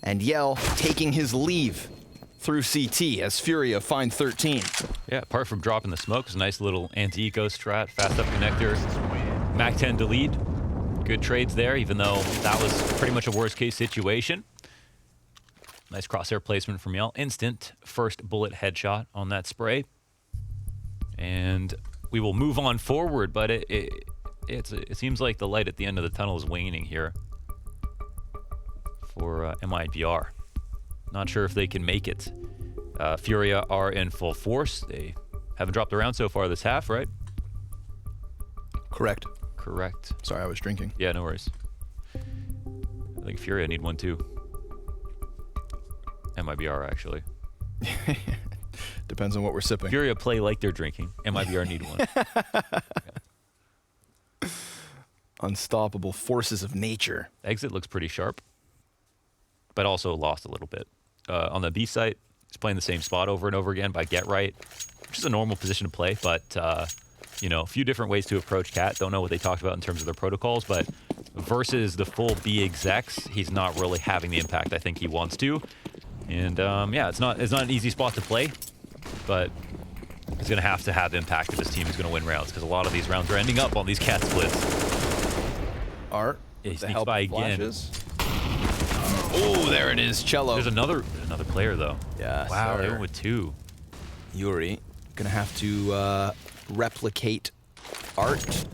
and Yell taking his leave through CT as FURIA find 13. Yeah, apart from dropping the smoke, it's a nice little anti-eco strat, fast up connector, Mac 10 to lead. Good trades there, even though that was pretty much a worst case situation. Nice crosshair placement from Yell. Instant first bullet headshot on that spray. And we will move on forward, but it seems like the light at the end of the tunnel is waning here for MIBR. Not sure if they can make it. FURIA are in full force. They haven't dropped a round so far this half, right? Correct. Correct. Sorry, I was drinking. Yeah, no worries. I think FURIA need one too. MIBR, actually. Depends on what we're sipping. FURIA play like they're drinking. MIBR need one. Unstoppable forces of nature. Exit looks pretty sharp, but also lost a little bit. On the B site, he's playing the same spot over and over again by get right, which is a normal position to play, but you know, a few different ways to approach Cat. Don't know what they talked about in terms of their protocols, but versus the full B execs, he's not really having the impact I think he wants to. And yeah, it's not an easy spot to play, but he's going to have impact if his team is going to win rounds, because a lot of these rounds are ending up on these Cat splits. Art, Yeah, he with the sneaks help by of again. flashes. Oh, there it is, Cello. There's another player though. Yeah, Wow, sir. they went with 2. Yuurih gonna have to replicate Art.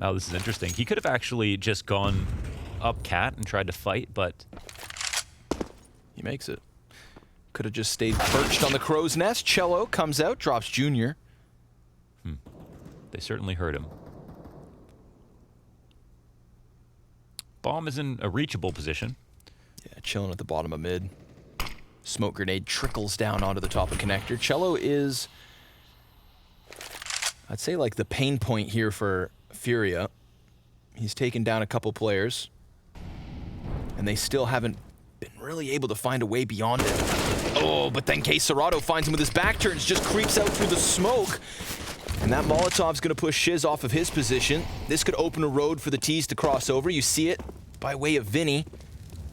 Wow, this is interesting. He could have actually just gone up Cat and tried to fight, but He makes it. Could have just stayed perched on the crow's nest. Cello comes out, drops Junior. they certainly hurt him. Bomb is in a reachable position. Yeah, chilling at the bottom of mid. Smoke grenade trickles down onto the top of connector. Cello is, I'd say, like the pain point here for FURIA. He's taken down a couple players, and they still haven't been really able to find a way beyond it. Oh, but then kscreato finds him with his back turns, just creeps out through the smoke. And that Molotov's going to push Shiz off of his position. This could open a road for the twistzz to cross over. You see it by way of Vinny.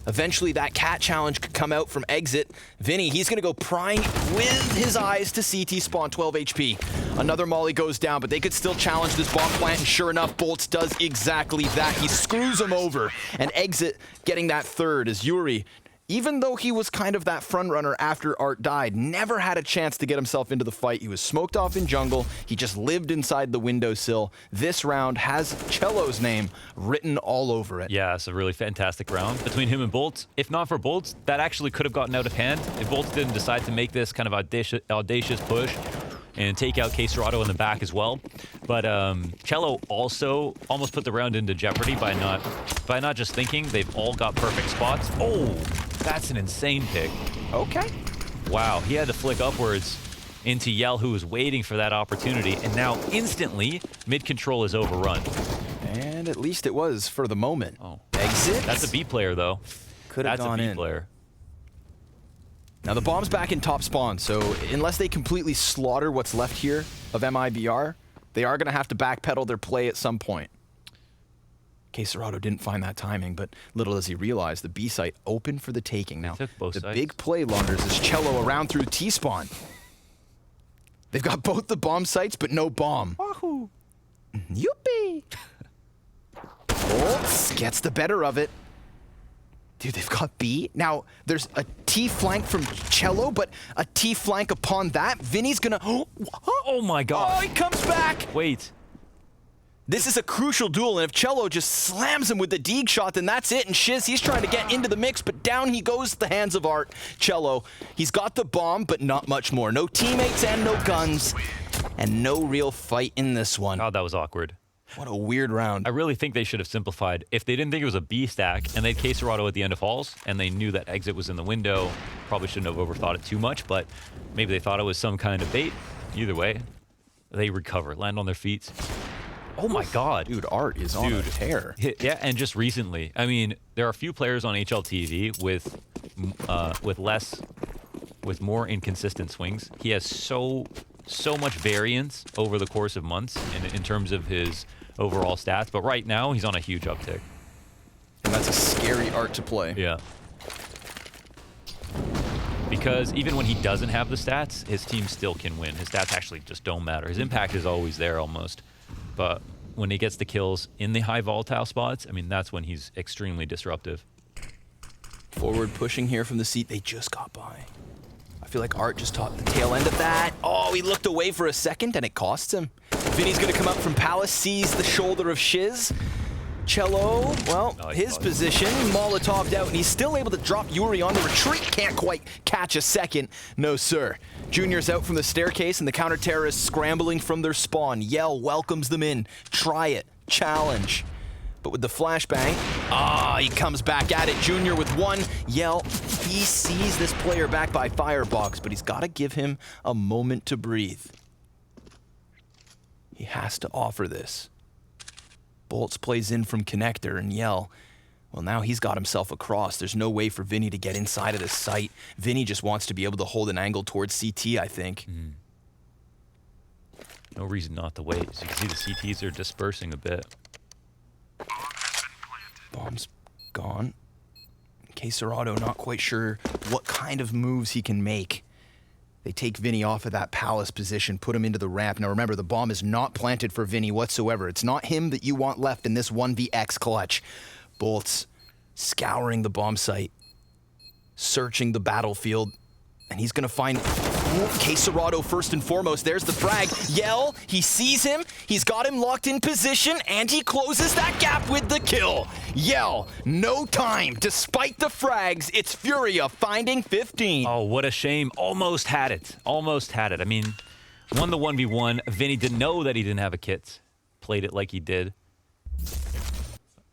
Eventually, that cat challenge could come out from exit. Vinny, he's going to go prying with his eyes to CT spawn, 12 HP. Another molly goes down, but they could still challenge this bomb plant, and sure enough, boltz does exactly that. He screws him over, and exit getting that third as Yuurih, even though he was kind of that front runner after Art died, never had a chance to get himself into the fight. He was smoked off in jungle. He just lived inside the windowsill. This round has Cello's name written all over it. Yeah, it's a really fantastic round between him and boltz. If not for boltz, that actually could have gotten out of hand if boltz didn't decide to make this kind of audacious push and take out kscreato in the back as well. But Cello also almost put the round into jeopardy by not just thinking. They've all got perfect spots. Oh, that's an insane pick. Okay. Wow, he had to flick upwards into Yell, who was waiting for that opportunity, and now instantly mid control is overrun. And at least it was for the moment. Oh, Exit. that's a B player though. Could have That's gone a B in. player. Now the bomb's back in top spawn, so unless they completely slaughter what's left here of MIBR, they are going to have to backpedal their play at some point. kscreato didn't find that timing, but little does he realize the B site open for the taking. Now, took both the sides. big play launders is Cello around through T-spawn. They've got both the bomb sites, but no bomb. Wahoo! Youpee! boltz gets the better of it. Dude, they've got B. Now, there's a T flank from Cello, but a T flank upon that. Vinny's gonna... Oh my god. Oh, he comes back! Wait. This is a crucial duel, and if Cello just slams him with the Deeg shot, then that's it. And Shiz, he's trying to get into the mix, but down he goes, the hands of Art. Cello, he's got the bomb, but not much more. No teammates and no guns, and no real fight in this one. God, that was awkward. What a weird round. I really think they should have simplified. If they didn't think it was a B stack and they had kscreato at the end of halls and they knew that exit was in the window, probably shouldn't have overthought it too much, but maybe they thought it was some kind of bait. Either way, they recover, land on their feet. Oh my god. Dude, Art is on a tear. Yeah, and just recently. I mean, there are a few players on HLTV with more inconsistent swings. He has so much variance over the course of months in terms of his overall stats, but right now he's on a huge uptick. And that's a scary Art to play. Yeah. Because even when he doesn't have the stats, his team still can win. His stats actually just don't matter. His impact is always there almost. But when he gets the kills in the high volatile spots, I mean, that's when he's extremely disruptive. Forward pushing here from the seat. They just got by. I feel like Art just caught the tail end of that. Oh, he looked away for a second, and it costs him. Vinny's going to come up from Palace, sees the shoulder of Shiz. Cello, well, his position, Molotov'd out, and he's still able to drop Yuurih on the retreat. Can't quite catch a second. No, sir. Junior's out from the staircase, and the counter-terrorists scrambling from their spawn. Yell welcomes them in. Try it. Challenge. But with the flashbang, he comes back at it. Junior with one. Yell, he sees this player back by Firebox, but he's got to give him a moment to breathe. He has to offer this. Boltz plays in from connector, and Yell, well, now he's got himself across. There's no way for Vinny to get inside of this site. Vinny just wants to be able to hold an angle towards CT, I think. No reason not to wait. So you can see the CTs are dispersing a bit. Bomb's gone. kscreato not quite sure what kind of moves he can make. They take Vinny off of that palace position, put him into the ramp. Now remember, the bomb is not planted for Vinny whatsoever. It's not him that you want left in this 1vx clutch. Boltz scouring the bomb site, searching the battlefield, and he's gonna find kscreato first and foremost. There's the frag. Yell, he sees him, he's got him locked in position, and he closes that gap with the kill. Yell, no time. Despite the frags, it's FURIA finding 15. Oh, what a shame. Almost had it. Almost had it. I mean, won the 1v1. Vinny didn't know that he didn't have a kit. Played it like he did.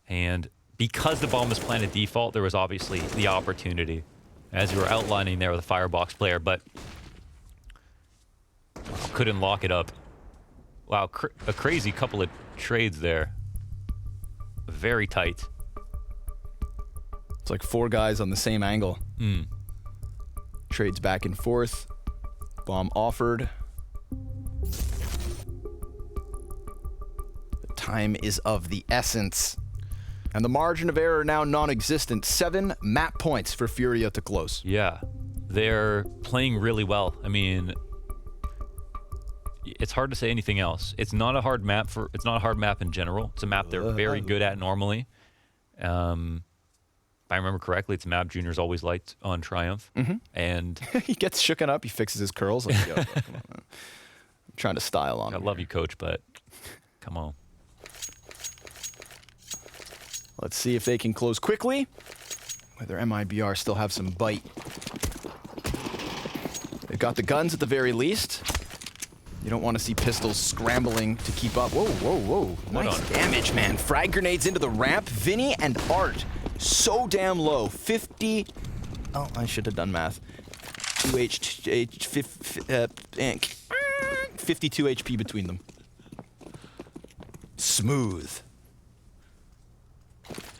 And because the bomb was planted default, there was obviously the opportunity, as you were outlining there with a Firebox player, but couldn't lock it up. Wow, a crazy couple of trades there. Very tight. It's like 4 guys on the same angle. Trades back and forth. Bomb offered. The time is of the essence. And the margin of error now non-existent. 7 map points for FURIA to close. Yeah, they're playing really well. I mean, it's hard to say anything else. It's not a hard map it's not a hard map in general. It's a map they're very good at normally. If I remember correctly, it's a map Junior's always liked on Triumph. And He gets shooken up, he fixes his curls. Like, yo, come on, man. I'm trying to style on I him. love you, coach, but come on. Let's see if they can close quickly. Whether MIBR still have some bite. They've got the guns at the very least. You don't want to see pistols scrambling to keep up. Whoa, whoa, whoa. Nice damage, man. Frag grenades into the ramp. Vinny and Art, so damn low. 50... Oh, I should have done math. 52 HP between them. Smooth.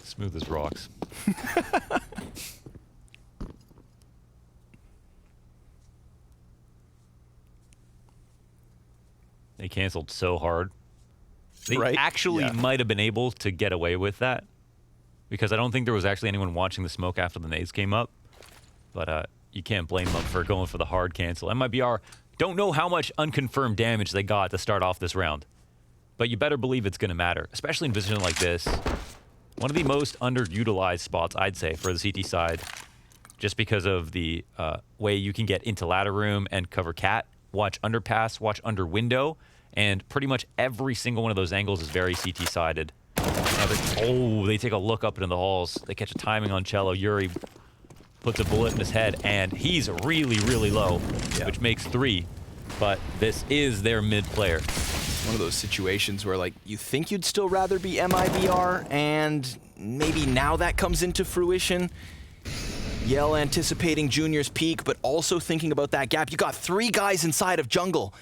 Smooth as rocks. They canceled so hard. They actually might have been able to get away with that, because I don't think there was actually anyone watching the smoke after the nades came up. But you can't blame them for going for the hard cancel. MIBR don't know how much unconfirmed damage they got to start off this round, but you better believe it's going to matter, especially in a position like this. One of the most underutilized spots, I'd say, for the CT side, just because of the way you can get into ladder room and cover cat, watch underpass, watch under window, and pretty much every single one of those angles is very CT-sided. They take a look up into the halls. They catch a timing on Cello. Yuurih puts a bullet in his head, and he's really, really low, which makes 3. But this is their mid player. One of those situations where, like, you think you'd still rather be MIBR, and maybe now that comes into fruition. Yell anticipating Junior's peak, but also thinking about that gap. You got 3 guys inside of jungle.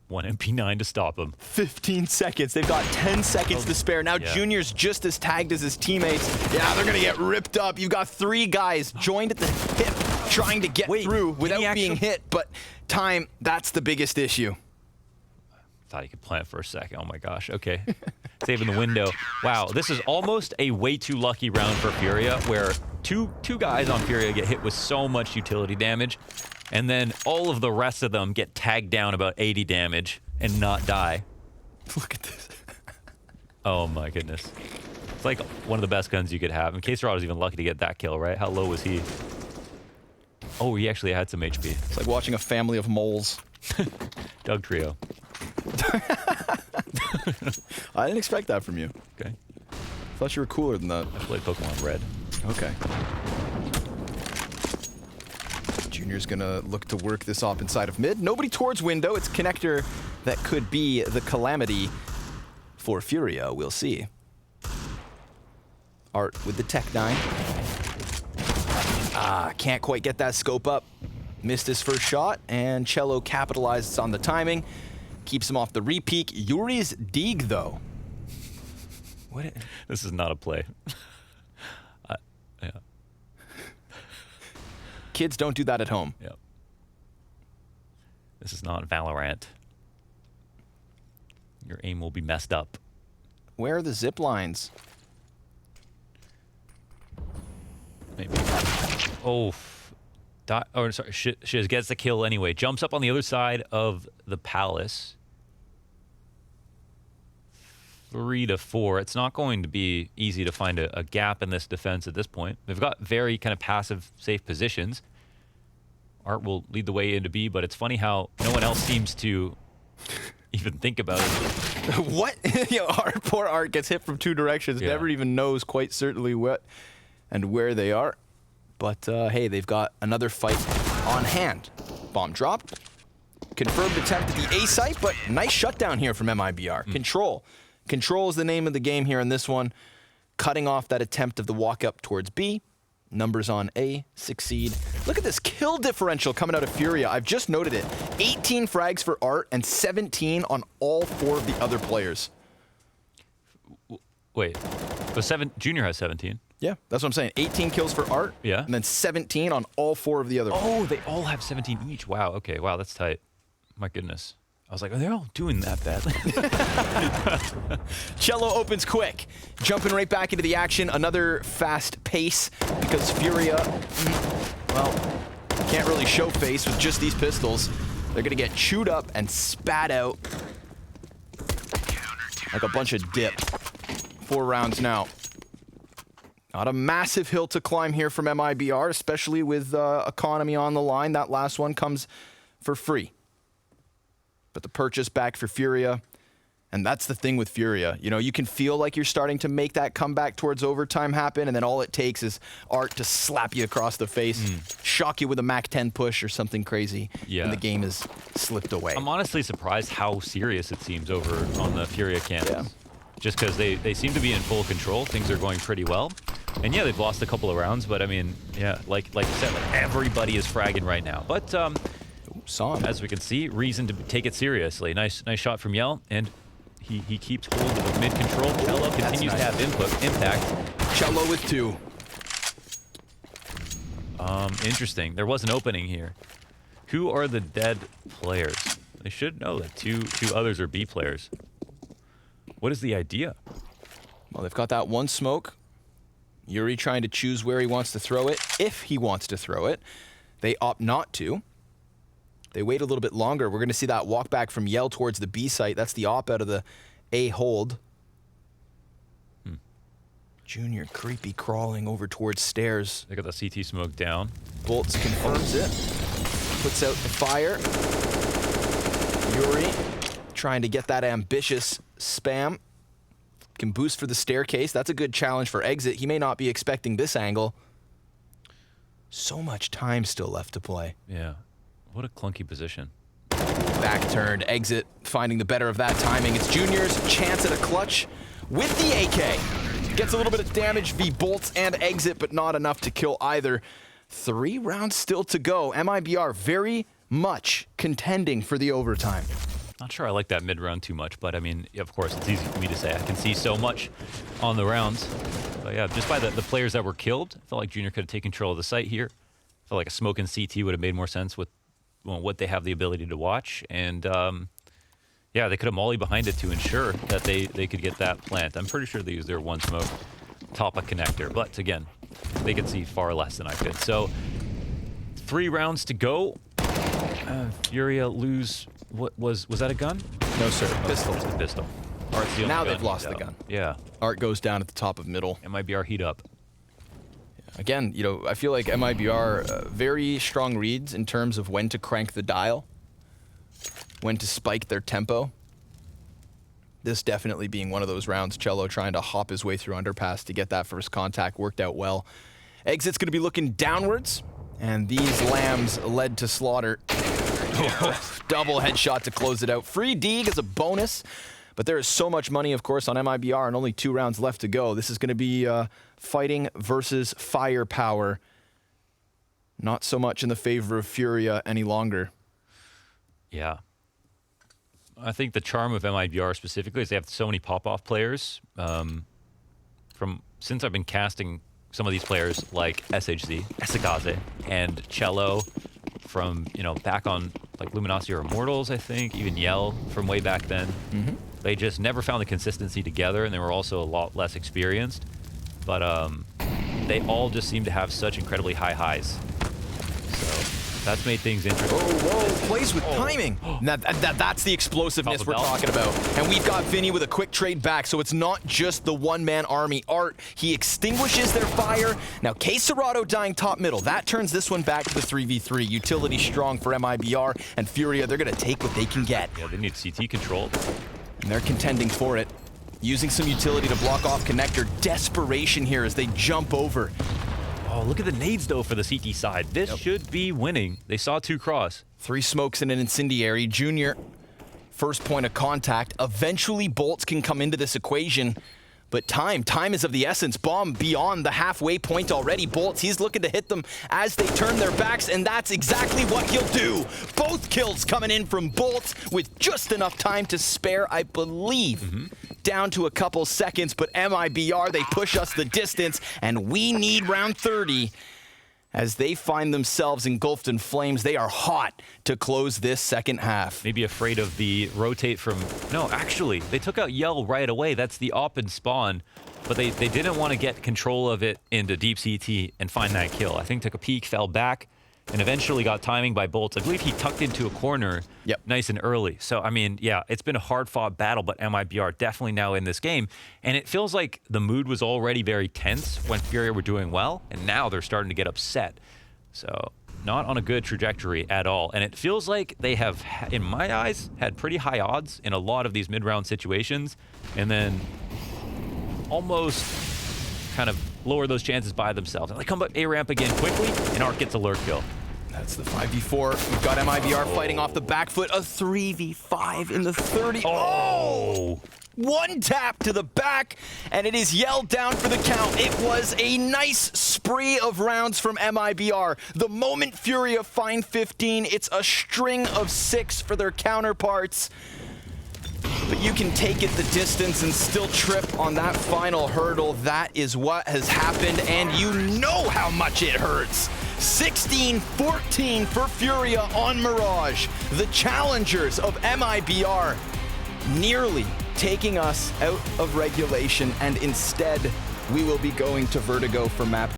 1 MP9 to stop him. 15 seconds. They've got 10 seconds to spare. Now Junior's just as tagged as his teammates. Yeah, they're gonna get ripped up. You've got 3 guys joined at the hip, trying to get through without being hit, but time, that's the biggest issue. Thought he could plant for a second. Oh my gosh. Okay. Saving the window. Wow, this is almost a way too lucky round for FURIA, where two guys on FURIA get hit with so much utility damage, and then all of the rest of them get tagged down about 80 damage and not die. Look at this. Oh my goodness. It's like one of the best guns you could have. And kscreato was even lucky to get that kill, right? How low was he? Oh, he actually had some HP. It's like watching a family of moles. Doug Trio. I didn't expect that from you. Okay. Thought you were cooler than that. I played Pokemon Red. Okay. Junior's gonna look to work this off inside of mid. Nobody towards window. It's connector that could be the calamity for FURIA. We'll see. Art with the Tech 9. Can't quite get that scope up. Missed his first shot, and Cello capitalizes on the timing. Keeps him off the repeat. Yuurih's dig, though. What? This is not a play. Yeah. Kids don't do that at home. Yep. This is not Valorant. Your aim will be messed up. Where are the zip lines? Maybe. Oh. Oh, sorry. Shiz gets the kill anyway. Jumps up on the other side of the palace. 3 to 4. It's not going to be easy to find a gap in this defense at this point. They've got very kind of passive, safe positions. Art will lead the way into B, but it's funny how no one else seems to even think about it. What? Poor Art gets hit from 2 directions. Yeah. Never even knows quite certainly what and where they are. But hey, they've got another fight on hand. Bomb dropped. Confirmed attempt at the A site, but nice shutdown here from MIBR. Control. Control is the name of the game here in this one. Cutting off that attempt of the walk up towards B. Numbers on A succeed. Look at this kill differential coming out of FURIA. I've just noted it. 18 frags for Art and 17 on all 4 of the other players. Wait. So Junior has 17. Yeah, that's what I'm saying. 18 kills for Art. Yeah. And then 17 on all 4 of the other. Oh, they all have 17 each. Wow. Okay. Wow, that's tight. My goodness. I was like, are they all doing that badly? Cello opens quick. Jumping right back into the action. Another fast pace because FURIA, well, can't really show face with just these pistols. They're going to get chewed up and spat out like a bunch of dip. 4 rounds now. Not a massive hill to climb here from MIBR, especially with economy on the line. That last one comes for free. But the purchase back for FURIA, and that's the thing with FURIA. You know, you can feel like you're starting to make that comeback towards overtime happen, and then all it takes is Art to slap you across the face, shock you with a Mac 10 push or something crazy, and the game is slipped away. I'm honestly surprised how serious it seems over on the FURIA campus. Yeah. Just because they seem to be in full control. Things are going pretty well. And yeah, they've lost a couple of rounds, but I mean, yeah, like you said, like everybody is fragging right now. But Saw him. as we can see, reason to take it seriously. Nice shot from Yell, and he keeps hold of the mid control. Cello continues to have impact. Cello with 2. Interesting. There was an opening here. Who are the dead players? They should know that two others are B players. What is the idea? Well, they've got that 1 smoke. Yuurih trying to choose where he wants to throw it, if he wants to throw it. They opt not to. They wait a little bit longer. We're going to see that walk back from Yell towards the B site. That's the op out of the A hold. Junior creepy crawling over towards stairs. They got the CT smoke down. Bolts confirms it. Puts out the fire. Yuurih trying to get that ambitious spam. Can boost for the staircase. That's a good challenge for exit. He may not be expecting this angle. So much time still left to play. Yeah. What a clunky position. Back turned, exit, finding the better of that timing. It's Junior's chance at a clutch with the AK. Gets a little bit of damage via bolts and exit, but not enough to kill either. 3 rounds still to go. MIBR very much contending for the overtime. Not sure I like that mid-round too much, but I mean, of course, it's easy for me to say. I can see so much on the rounds. But yeah, just by the players that were killed, I felt like Junior could have taken control of the site here. I felt like a smoke and CT would have made more sense with what they have the ability to watch. And yeah, they could have molly behind it to ensure that they could get that plant. I'm pretty sure they used their 1 smoke top a connector. But again, they could see far less than I could. So 3 rounds to go. FURIA lose... What was that a gun? No, sir. Pistol. It's the pistol. Art's the only Now gun they've lost he's the out. gun. Yeah. Art goes down at the top of middle. MIBR heat up. Again, you know, I feel like MIBR very strong reads in terms of when to crank the dial, when to spike their tempo. This definitely being one of those rounds. Cello trying to hop his way through underpass to get that first contact worked out well. Exit's going to be looking downwards, and these lambs led to slaughter. Double headshot to close it out. Free Deeg as a bonus, But there is so much money, of course, on MIBR and only 2 rounds left to go. This is going to be fighting versus firepower. Not so much in the favor of FURIA any longer. Yeah. I think the charm of MIBR specifically is they have so many pop-off players. Since I've been casting some of these players like SHZ, Esagaze, and Cello from, back on like Luminosity or Immortals, I think, even Yell from way back then. They just never found the consistency together, and they were also a lot less experienced. But they all just seem to have such incredibly high highs. So that's made things interesting. Whoa, plays with timing. That's the explosiveness we're talking about. And we've got Vinny with a quick trade back, so it's not just the one-man army. Art, he extinguishes their fire. Now, kscreato dying top middle. That turns this one back to the 3v3. Utility strong for MIBR, and FURIA, they're going to take what they can get. Yeah, they need CT control. And they're contending for it. Using some utility to block off connector. Desperation here as they jump over. Oh, look at the nades, though, for the CT side. This should be winning. They saw 2 cross. 3 smokes and an incendiary. Junior, first point of contact. Eventually, bolts can come into this equation. But time is of the essence. Bomb beyond the halfway point already. Bolts, he's looking to hit them as they turn their backs, and that's exactly what he'll do. Both kills coming in from Bolts with just enough time to spare, I believe. Down to a couple seconds, but MIBR, they push us the distance, and we need round 30. As they find themselves engulfed in flames, they are hot to close this second half. Maybe afraid of the rotate from... No, actually, they took out Yell right away. That's the op and spawn. But they didn't want to get control of it into deep CT and find that kill. I think took a peek, fell back, and eventually got timing by Bolts. I believe he tucked into a corner nice and early. So, I mean, yeah, it's been a hard-fought battle, but MIBR definitely now in this game. And it feels like the mood was already very tense when FURIA were doing well, and now they're starting to get upset. So, not on a good trajectory at all. And it feels like they have, in my eyes, had pretty high odds in a lot of these mid-round situations, and then almost kind of lower those chances by themselves. And they come up A-ramp again quickly, and Arc gets a lurk kill. That's the 5v4. We've got MIBR fighting off the back foot. A 3v5 in the 30. Oh! 1 tap to the back, and it is yelled down for the count. It was a nice spree of rounds from MIBR. The moment FURIA find 15, it's a string of 6 for their counterparts. But you can take it the distance and still trip on that final hurdle. That is what has happened, and you know how much it hurts. 16-14 for FURIA on Mirage. The challengers of MIBR nearly taking us out of regulation, and instead we will be going to Vertigo for map